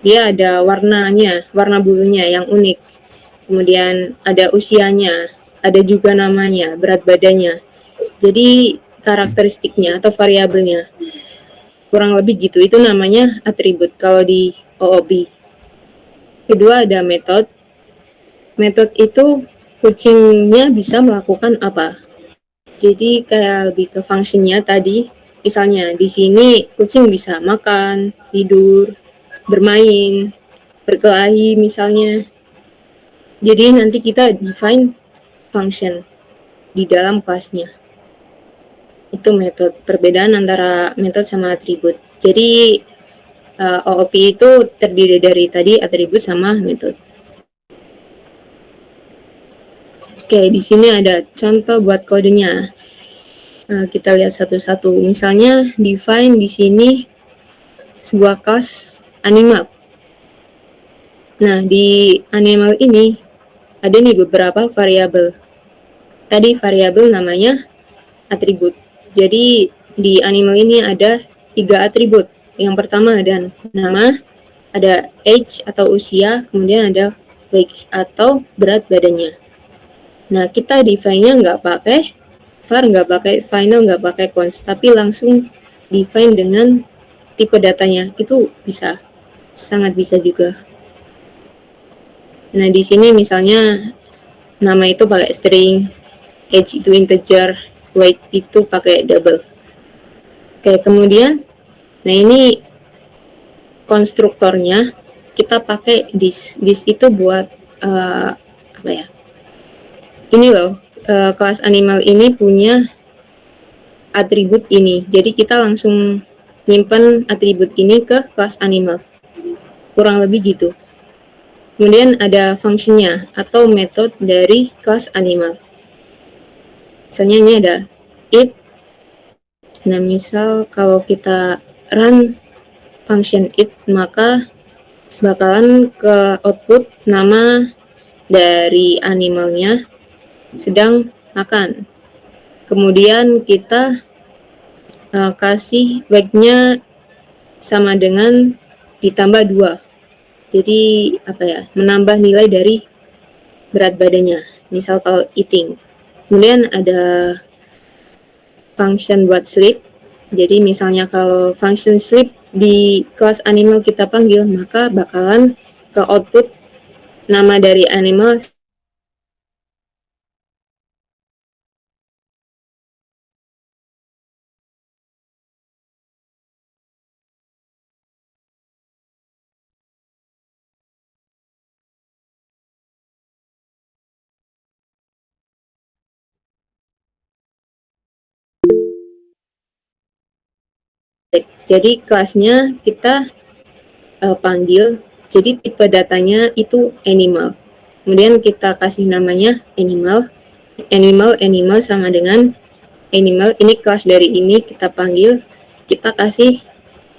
Speaker 2: dia ada warnanya, warna bulunya yang unik. kemudian ada usianya, ada juga namanya, berat badannya. Jadi karakteristiknya atau variabelnya kurang lebih gitu, itu namanya atribut kalau di OOP. Kedua ada metode. Metode itu kucingnya bisa melakukan apa. Jadi kayak lebih ke fungsinya tadi. Misalnya di sini kucing bisa makan, tidur, bermain, berkelahi misalnya. Jadi nanti kita define function di dalam kelasnya. Itu metode, perbedaan antara metode sama atribut. Jadi OOP itu terdiri dari tadi atribut sama metode. Oke, di sini ada contoh buat kodenya. Kita lihat satu-satu. Misalnya define di sini sebuah kelas animal. Nah, di animal ini ada nih beberapa variabel. Tadi variabel namanya atribut. Jadi di animal ini ada 3 atribut. Yang pertama ada nama, ada age atau usia, kemudian ada weight atau berat badannya. Nah, kita define-nya nggak pakai var, nggak pakai final, nggak pakai const, tapi langsung define dengan tipe datanya. Itu bisa, sangat bisa juga. Nah, di sini misalnya nama itu pakai string, age itu integer, weight itu pakai double. Oke, kemudian, nah ini konstruktornya kita pakai this. This itu buat apa ya? Ini loh, kelas animal ini punya atribut ini. Jadi kita langsung nyimpen atribut ini ke kelas animal. Kurang lebih gitu. Kemudian ada fungsinya atau metode dari kelas animal. Misalnya ini ada it. Nah, misal kalau kita run function it, maka bakalan ke output nama dari animalnya sedang makan. Kemudian kita kasih weight-nya sama dengan ditambah 2. Jadi apa ya, menambah nilai dari berat badannya. Misal kalau eating. Kemudian ada function buat sleep. Jadi misalnya kalau function sleep di kelas animal kita panggil, maka bakalan ke output nama dari animal jadi kelasnya kita panggil, jadi tipe datanya itu animal. Kemudian kita kasih namanya animal. Animal sama dengan animal. Ini kelas dari ini kita panggil, kita kasih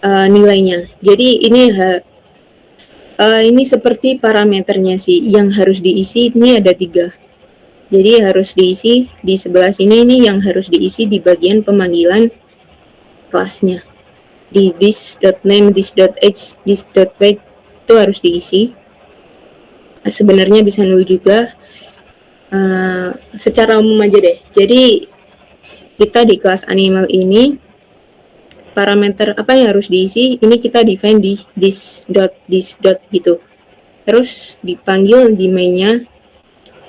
Speaker 2: nilainya. Jadi ini seperti parameternya sih yang harus diisi. Ini ada 3. Jadi harus diisi di sebelah sini, ini yang harus diisi di bagian pemanggilan kelasnya. Di this.name, this.age, this.weight itu harus diisi. Sebenarnya bisa nul juga. Secara umum aja deh. Jadi kita di kelas animal ini parameter apa yang harus diisi, ini kita define di this dot gitu. Terus dipanggil di main-nya,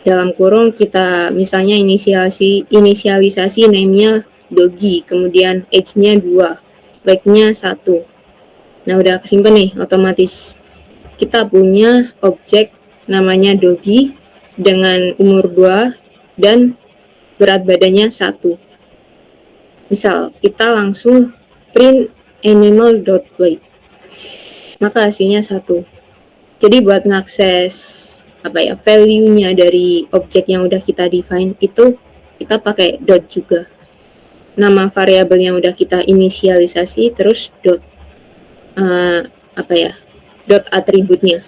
Speaker 2: dalam kurung kita misalnya inisialisasi name-nya doggy, kemudian age-nya 2, weight-nya 1. Nah, udah kesimpan nih otomatis. Kita punya objek namanya doggy dengan umur 2 dan berat badannya 1. Misal kita langsung print animal.weight, maka hasilnya 1. Jadi buat ngakses apa ya, value-nya dari objek yang udah kita define itu kita pakai dot juga. Nama variabel yang udah kita inisialisasi terus dot dot atributnya.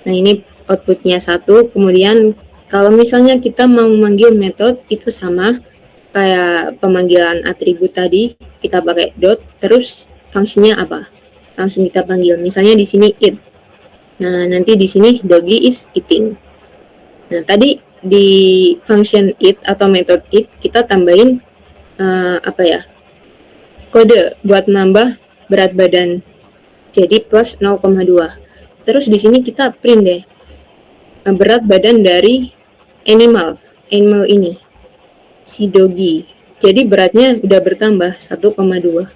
Speaker 2: Nah, ini outputnya 1. Kemudian kalau misalnya kita mau memanggil metode, itu sama kayak pemanggilan atribut tadi, kita pakai dot, terus fungsinya apa? Langsung kita panggil. Misalnya di sini it. Nah, nanti di sini doggy is eating. Nah, tadi di function eat atau method eat kita tambahin kode buat nambah berat badan. Jadi plus 0,2. Terus di sini kita print deh berat badan dari animal ini, si doggy. Jadi beratnya udah bertambah 1,2.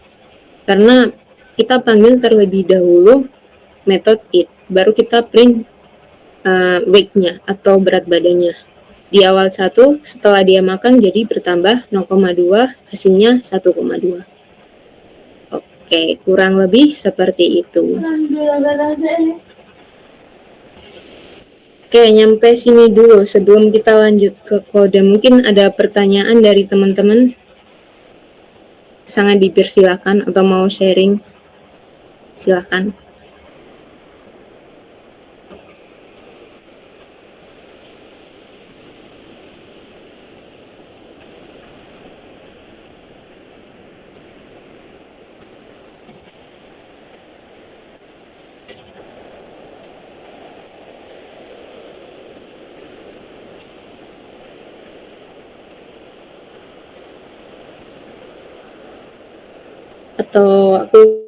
Speaker 2: Karena kita panggil terlebih dahulu method it, baru kita print weight-nya atau berat badannya. Di awal 1, setelah dia makan jadi bertambah 0,2, hasilnya 1,2. Oke, kurang lebih seperti itu. Oke, nyampe sini dulu sebelum kita lanjut ke kode. Mungkin ada pertanyaan dari teman-teman? Sangat dipersilakan atau mau sharing? Silakan. Atau aku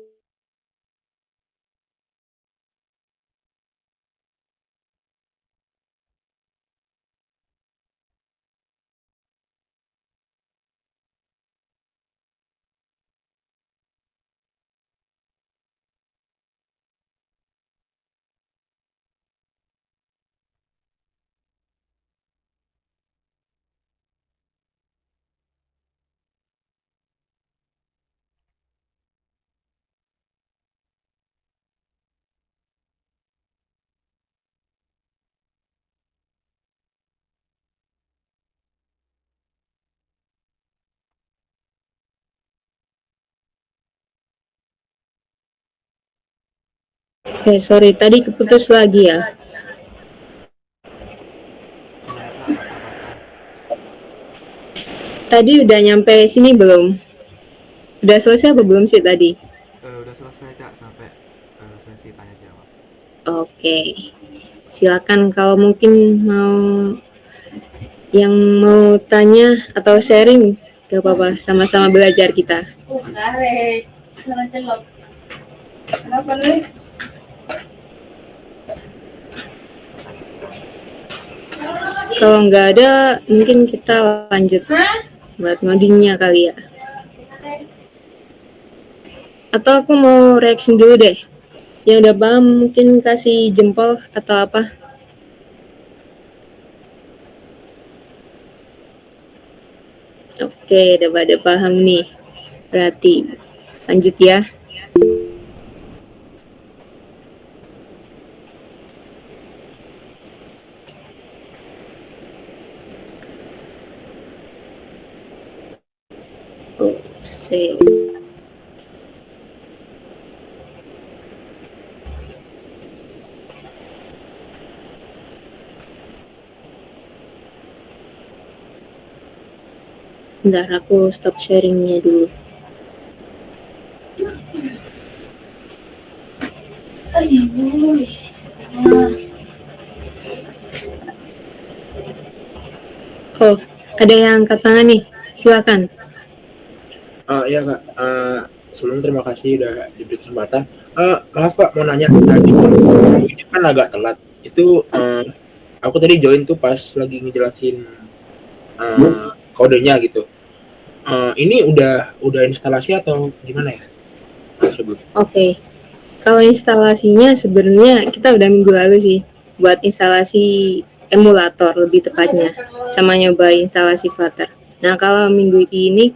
Speaker 2: Oke, sorry, tadi keputus lagi ya.
Speaker 4: Gimana Kak, patah-patah?
Speaker 2: Tadi udah nyampe sini belum? Udah selesai apa belum sih tadi?
Speaker 4: Udah selesai Kak, sampai sesi tanya jawab.
Speaker 2: Oke, silakan kalau mungkin yang mau tanya atau sharing, gak apa-apa, sama-sama belajar kita. Kalau nggak ada, mungkin kita lanjut buat ngodingnya kali ya. Atau aku mau reaction dulu deh. Yang udah paham mungkin kasih jempol atau apa. Oke, udah pada paham nih. Berarti lanjut ya. Oh, save. Bentar, aku stop sharingnya dulu. Oh, ada yang angkat tangan nih. Silakan.
Speaker 6: Iya kak, sebelumnya terima kasih udah diberi kesempatan. Maaf kak, mau nanya tadi ini kan agak telat. Itu aku tadi join tuh pas lagi ngejelasin kodenya gitu. Ini udah instalasi atau gimana ya? Sebelum.
Speaker 2: Oke. Kalau instalasinya sebenarnya kita udah minggu lalu sih buat instalasi emulator lebih tepatnya sama nyoba instalasi Flutter. Nah, kalau minggu ini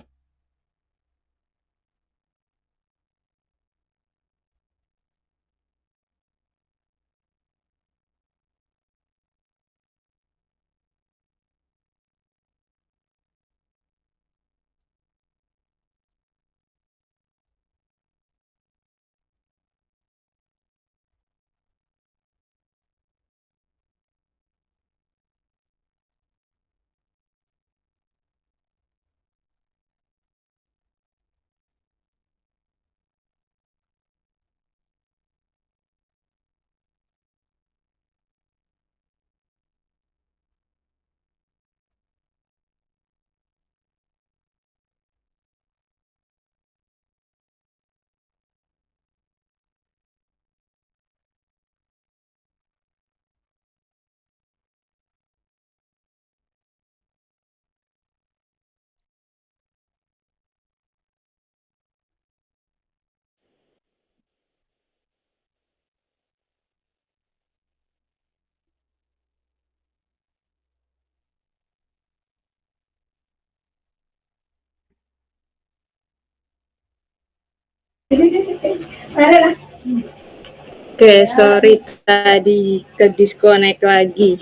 Speaker 2: Oke, sorry tadi ke disconnect lagi.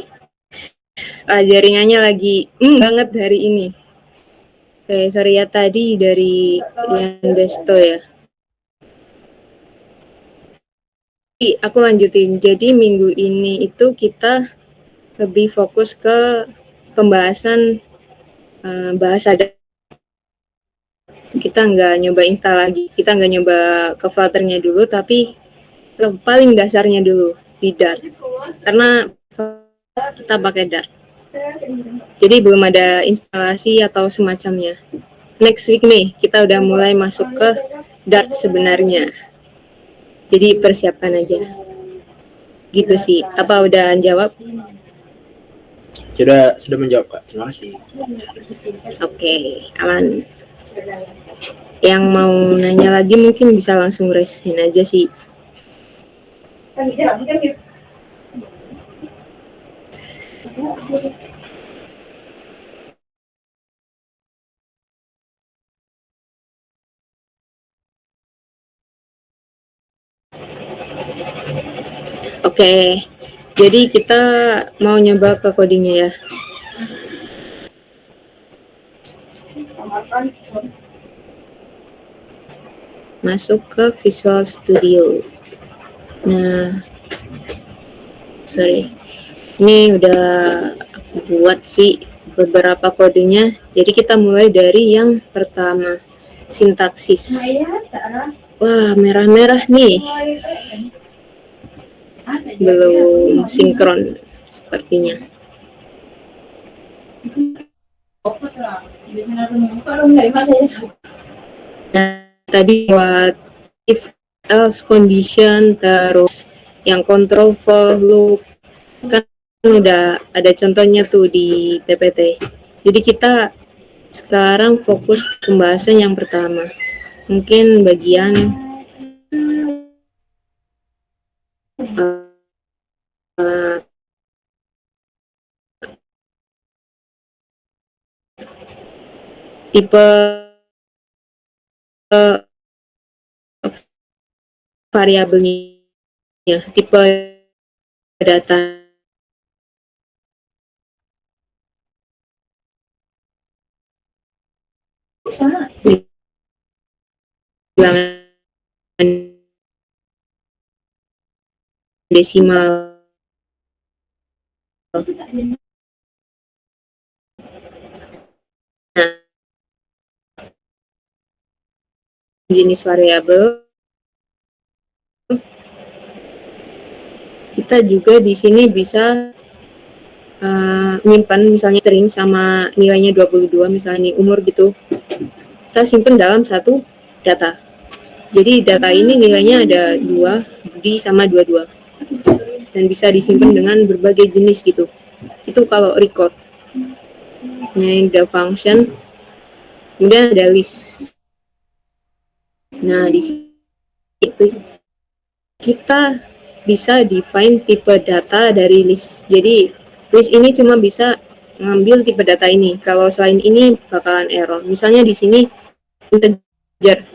Speaker 2: Jaringannya lagi banget hari ini. Oke, sorry ya tadi dari Rian Besto ya. Aku lanjutin. Jadi minggu ini itu kita lebih fokus ke pembahasan bahasa. Kita nggak nyoba install lagi. Kita nggak nyoba ke Flutter-nya dulu, tapi ke paling dasarnya dulu di Dart. Karena kita pakai Dart. Jadi belum ada instalasi atau semacamnya. Next week nih, kita udah mulai masuk ke Dart sebenarnya. Jadi persiapkan aja. Gitu sih. Apa udah jawab?
Speaker 6: Sudah menjawab, Kak. Terima kasih.
Speaker 2: Oke, aman. Yang mau nanya lagi mungkin bisa langsung raise-in aja sih. Oke, jadi kita mau nyoba ke codingnya ya. Masuk ke Visual Studio. Nah, sorry. Ini udah aku buat sih beberapa kodenya. Jadi kita mulai dari yang pertama, sintaksis. Wah, merah-merah nih. Belum sinkron sepertinya. Nah, tadi buat if else condition, terus yang control for loop, kan udah ada contohnya tuh di PPT. Jadi kita sekarang fokus pembahasan yang pertama. Mungkin bagian uh, tipe variabelnya, tipe data. Bilangan desimal. Nah, jenis variabel kita juga di sini bisa nyimpan misalnya string sama nilainya 22 misalnya umur gitu, kita simpan dalam satu data. Jadi data ini nilainya ada 2 di sama 22 dan bisa disimpan dengan berbagai jenis gitu. Itu kalau record. Nah, ada function, kemudian ada list. Nah, di sini kita bisa define tipe data dari list. Jadi list ini cuma bisa ngambil tipe data ini. Kalau selain ini bakalan error. Misalnya di sini integer.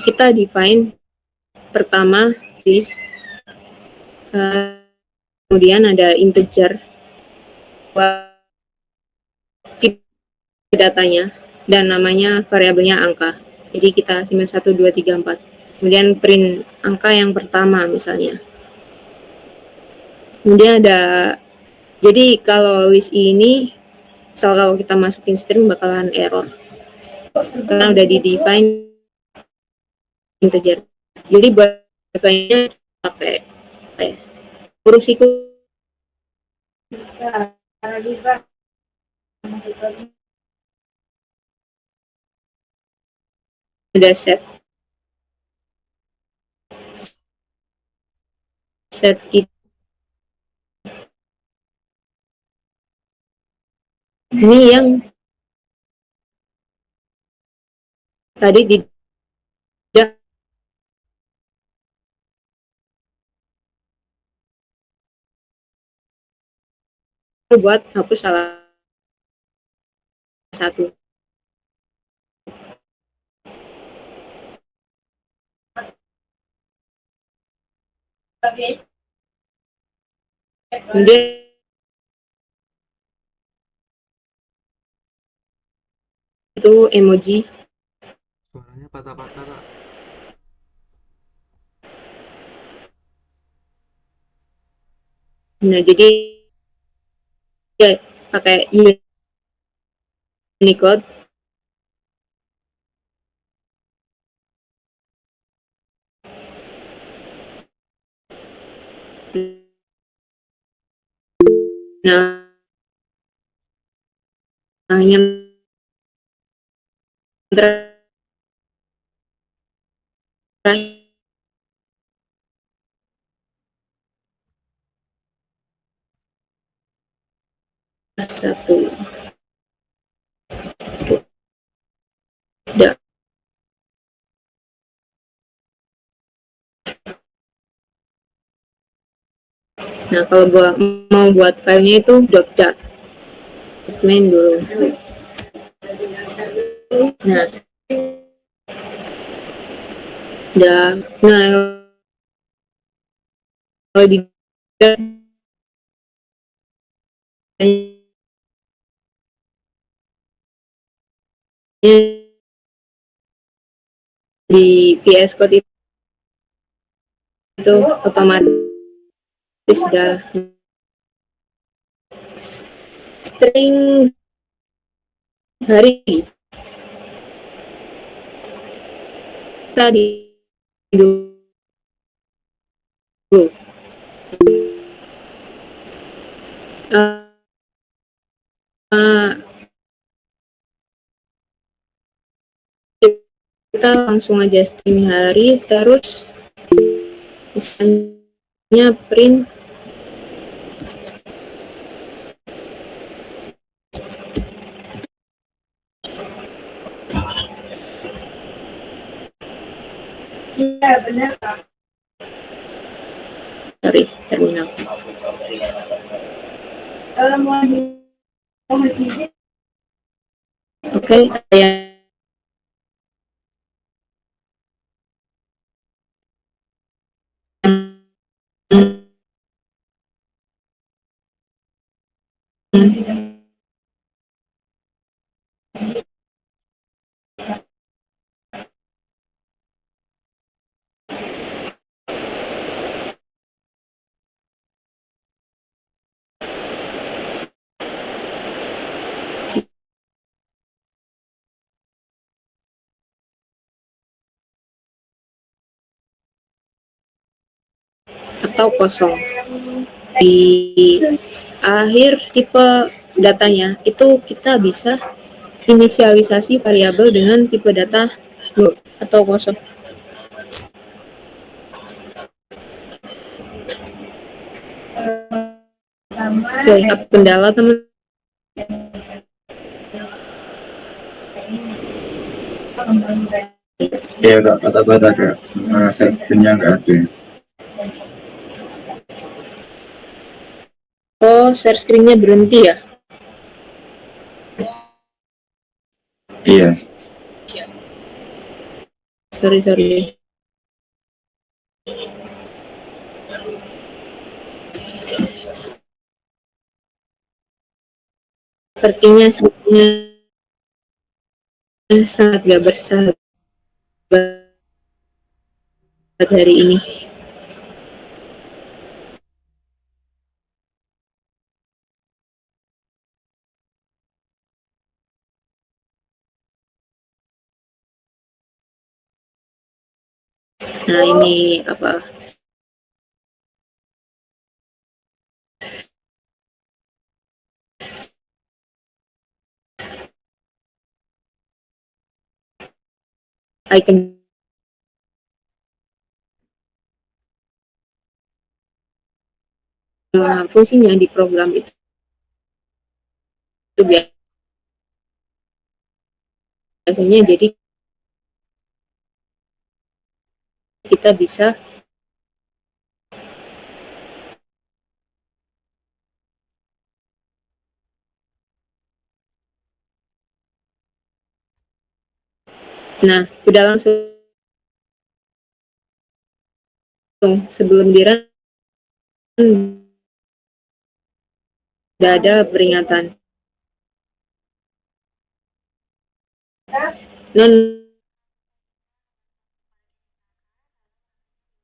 Speaker 2: Kita define pertama list, kemudian ada integer tipe datanya dan namanya variabelnya angka. Jadi kita simpan 1, 2, 3, 4. Kemudian print angka yang pertama misalnya. Kemudian ada, jadi kalau list ini misal kalau kita masukin string bakalan error karena udah di define integer. Jadi buat define-nya pakai huruf siku. Ada set itu ini yang tadi tidak buat hapus salah satu. Kemudian itu emoji.
Speaker 4: Suaranya patah-patah, Kak.
Speaker 2: Nah, jadi ya pakai Unicode. Nah, yang terakhir satu. Udah. Nah, kalau mau buat filenya itu .dat main dulu. Nah, udah. Nah, kalau di di VS Code itu otomatis sudah string hari tadi dulu. Uh, kita langsung aja string hari, terus misalnya print iya benar Kak. Sorry, terminal. Oke, saya atau kosong. Di akhir tipe datanya itu kita bisa inisialisasi variabel dengan tipe data null atau kosong. Oke, apa kendala teman?
Speaker 5: Iya kak, patah-patah kak, sama screen-nya nggak ada.
Speaker 2: Oh, share screen-nya berhenti ya?
Speaker 5: Iya.
Speaker 2: Sorry. Sepertinya sangat gak bersahabat hari ini. Nah, ini apa? Icon fungsinya di program itu biasanya jadi kita bisa udah langsung sebelum dirun tidak ada peringatan.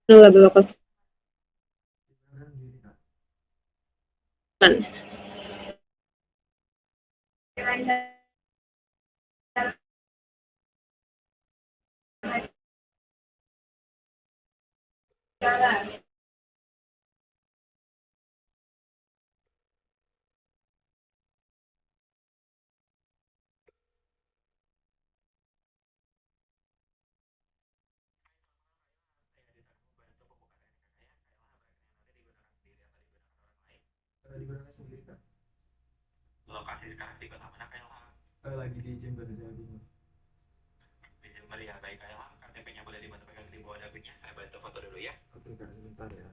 Speaker 2: Non-label local fund.
Speaker 4: Digunakan sendiri kak.
Speaker 7: Lokasi sekarang di kota mana Kak Ilham?
Speaker 4: Lagi di Jember Jawa Timur.
Speaker 7: Di Jember ya, baik Kak Ilham. KTP-nya boleh dibantu pegang di bawah dagunya. Saya bantu foto dulu ya.
Speaker 4: Oke kak, sebentar ya.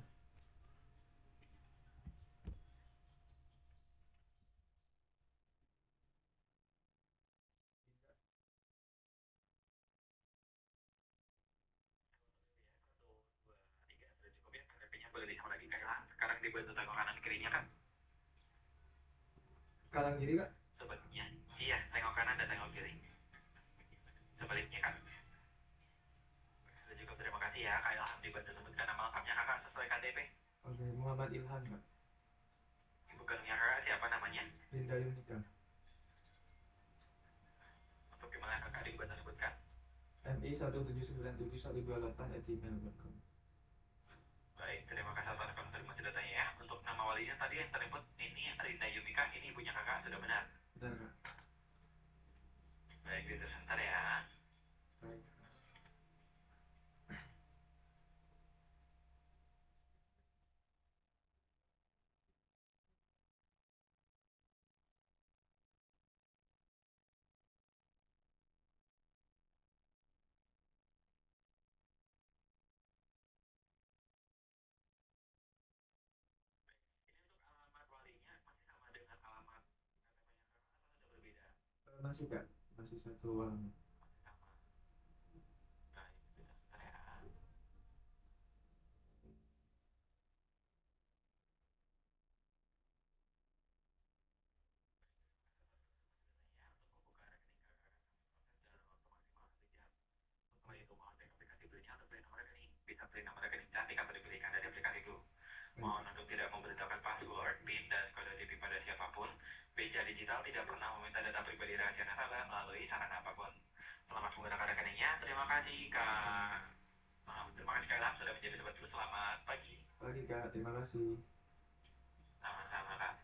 Speaker 7: Tiga, sudah cukup ya. KTP-nya boleh disama lagi Kak Ilham. Sekarang dibantu tengok kanan kirinya kan?
Speaker 4: Kanan kiri kak?
Speaker 7: Sebaliknya. Iya, tengok kanan dan tengok kiri. Sebaliknya kan? Sudah cukup, terima kasih ya Kak Ilham. Dibantu sebutkan nama lengkapnya Kakak sesuai KTP.
Speaker 4: Oke, Muhammad Ilham kak.
Speaker 7: Ibu kandungnya Kakak siapa namanya?
Speaker 4: Linda Yunika.
Speaker 7: Untuk email Kakak dibantu sebutkan.
Speaker 4: mi1797128@gmail.com.
Speaker 7: Baik, terima kasih atas konfirmasi datanya ya. Untuk nama walinya tadi yang terlibat ini Rinda Yumika, ini ibunya Kakak, sudah benar?
Speaker 4: Bentar kak.
Speaker 7: Baik, itu sebentar ya.
Speaker 4: Baik.
Speaker 7: Ini untuk alamat walinya masih sama dengan alamat KTP-nya Kakak atau sudah berbeda?
Speaker 4: Masih kak, masih satu alamat.
Speaker 7: Masih sama. Baik, itu sebentar ya. Ya, untuk membuka rekening Kakak akan kami proses dalam waktu maksimal 1 jam. Setelah itu mohon cek aplikasi Bluenya untuk pilih nomor rekening. Bisa pilih nomor rekening cantik atau dipilihkan dari aplikasi itu. Mohon untuk tidak memberitahukan password, PIN, dan kode OTP pada siapapun. BCA Digital tidak pernah meminta data pribadi rahasia nasabah melalui sarana apapun. Selamat menggunakan rekeningnya. Terima kasih Kak. Terima kasih Kak Ilham sudah menjadi sobat dulu. Selamat pagi.
Speaker 4: Pagi kak, terima kasih.
Speaker 7: Sama-sama Kak.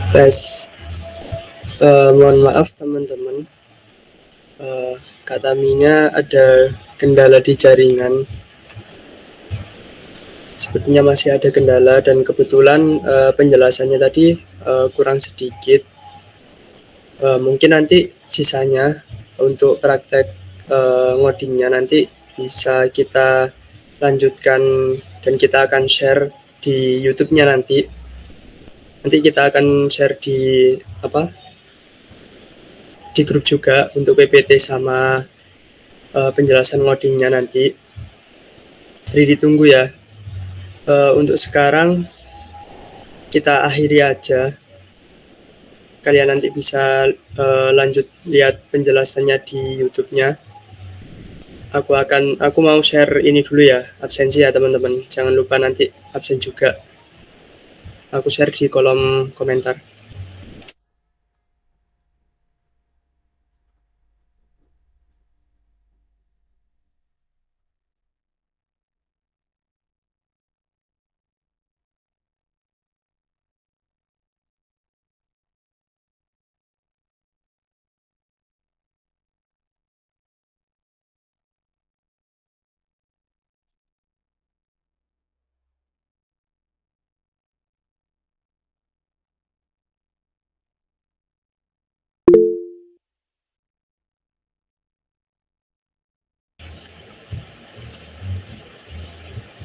Speaker 8: Tes. Mohon maaf teman-teman. Kak Taminya ada kendala di jaringan. Sepertinya masih ada kendala dan kebetulan penjelasannya tadi kurang sedikit. Mungkin nanti sisanya untuk praktek ngodingnya nanti bisa kita lanjutkan dan kita akan share di YouTube-nya nanti. Nanti kita akan share di di grup juga untuk PPT sama penjelasan ngodingnya nanti. Jadi ditunggu ya. Untuk sekarang kita akhiri aja. Kalian nanti bisa lanjut lihat penjelasannya di YouTube-nya. Aku mau share ini dulu ya, absensi ya teman-teman. Jangan lupa nanti absen juga. Aku share di kolom komentar.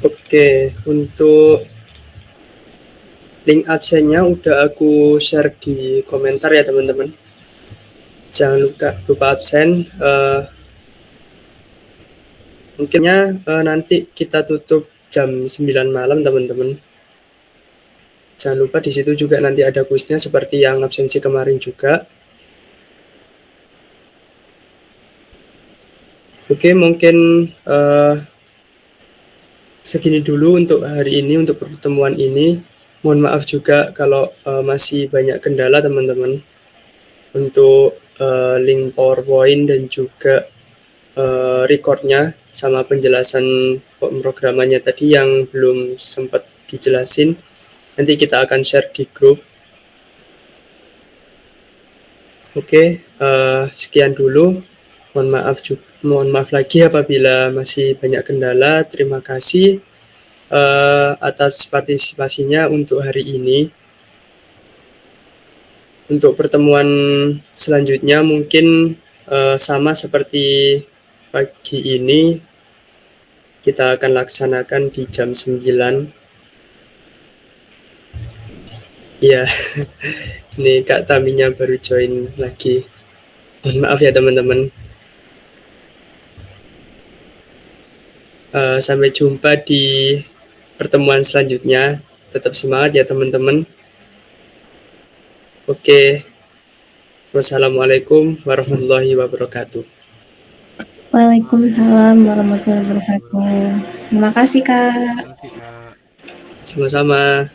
Speaker 8: Oke, untuk link absennya udah aku share di komentar ya teman-teman. Jangan lupa absen. Mungkinnya nanti kita tutup jam 9 malam teman-teman. Jangan lupa di situ juga nanti ada kuisnya seperti yang absensi kemarin juga. Oke, mungkin segini dulu untuk hari ini, untuk pertemuan ini. Mohon maaf juga kalau masih banyak kendala teman-teman untuk link PowerPoint dan juga recordnya sama penjelasan pemrogramannya tadi yang belum sempat dijelasin. Nanti kita akan share di grup. Oke, sekian dulu. Mohon maaf lagi apabila masih banyak kendala. Terima kasih atas partisipasinya untuk hari ini. Untuk pertemuan selanjutnya mungkin sama seperti pagi ini, kita akan laksanakan di jam 9. Iya, ini Kak Taminya baru join lagi. Mohon maaf ya teman-teman. Sampai jumpa di pertemuan selanjutnya. Tetap semangat ya teman-teman. Oke. Wassalamualaikum warahmatullahi wabarakatuh.
Speaker 2: Waalaikumsalam warahmatullahi wabarakatuh. Terima kasih, Kak.
Speaker 4: Terima kasih, Kak.
Speaker 8: Sama-sama.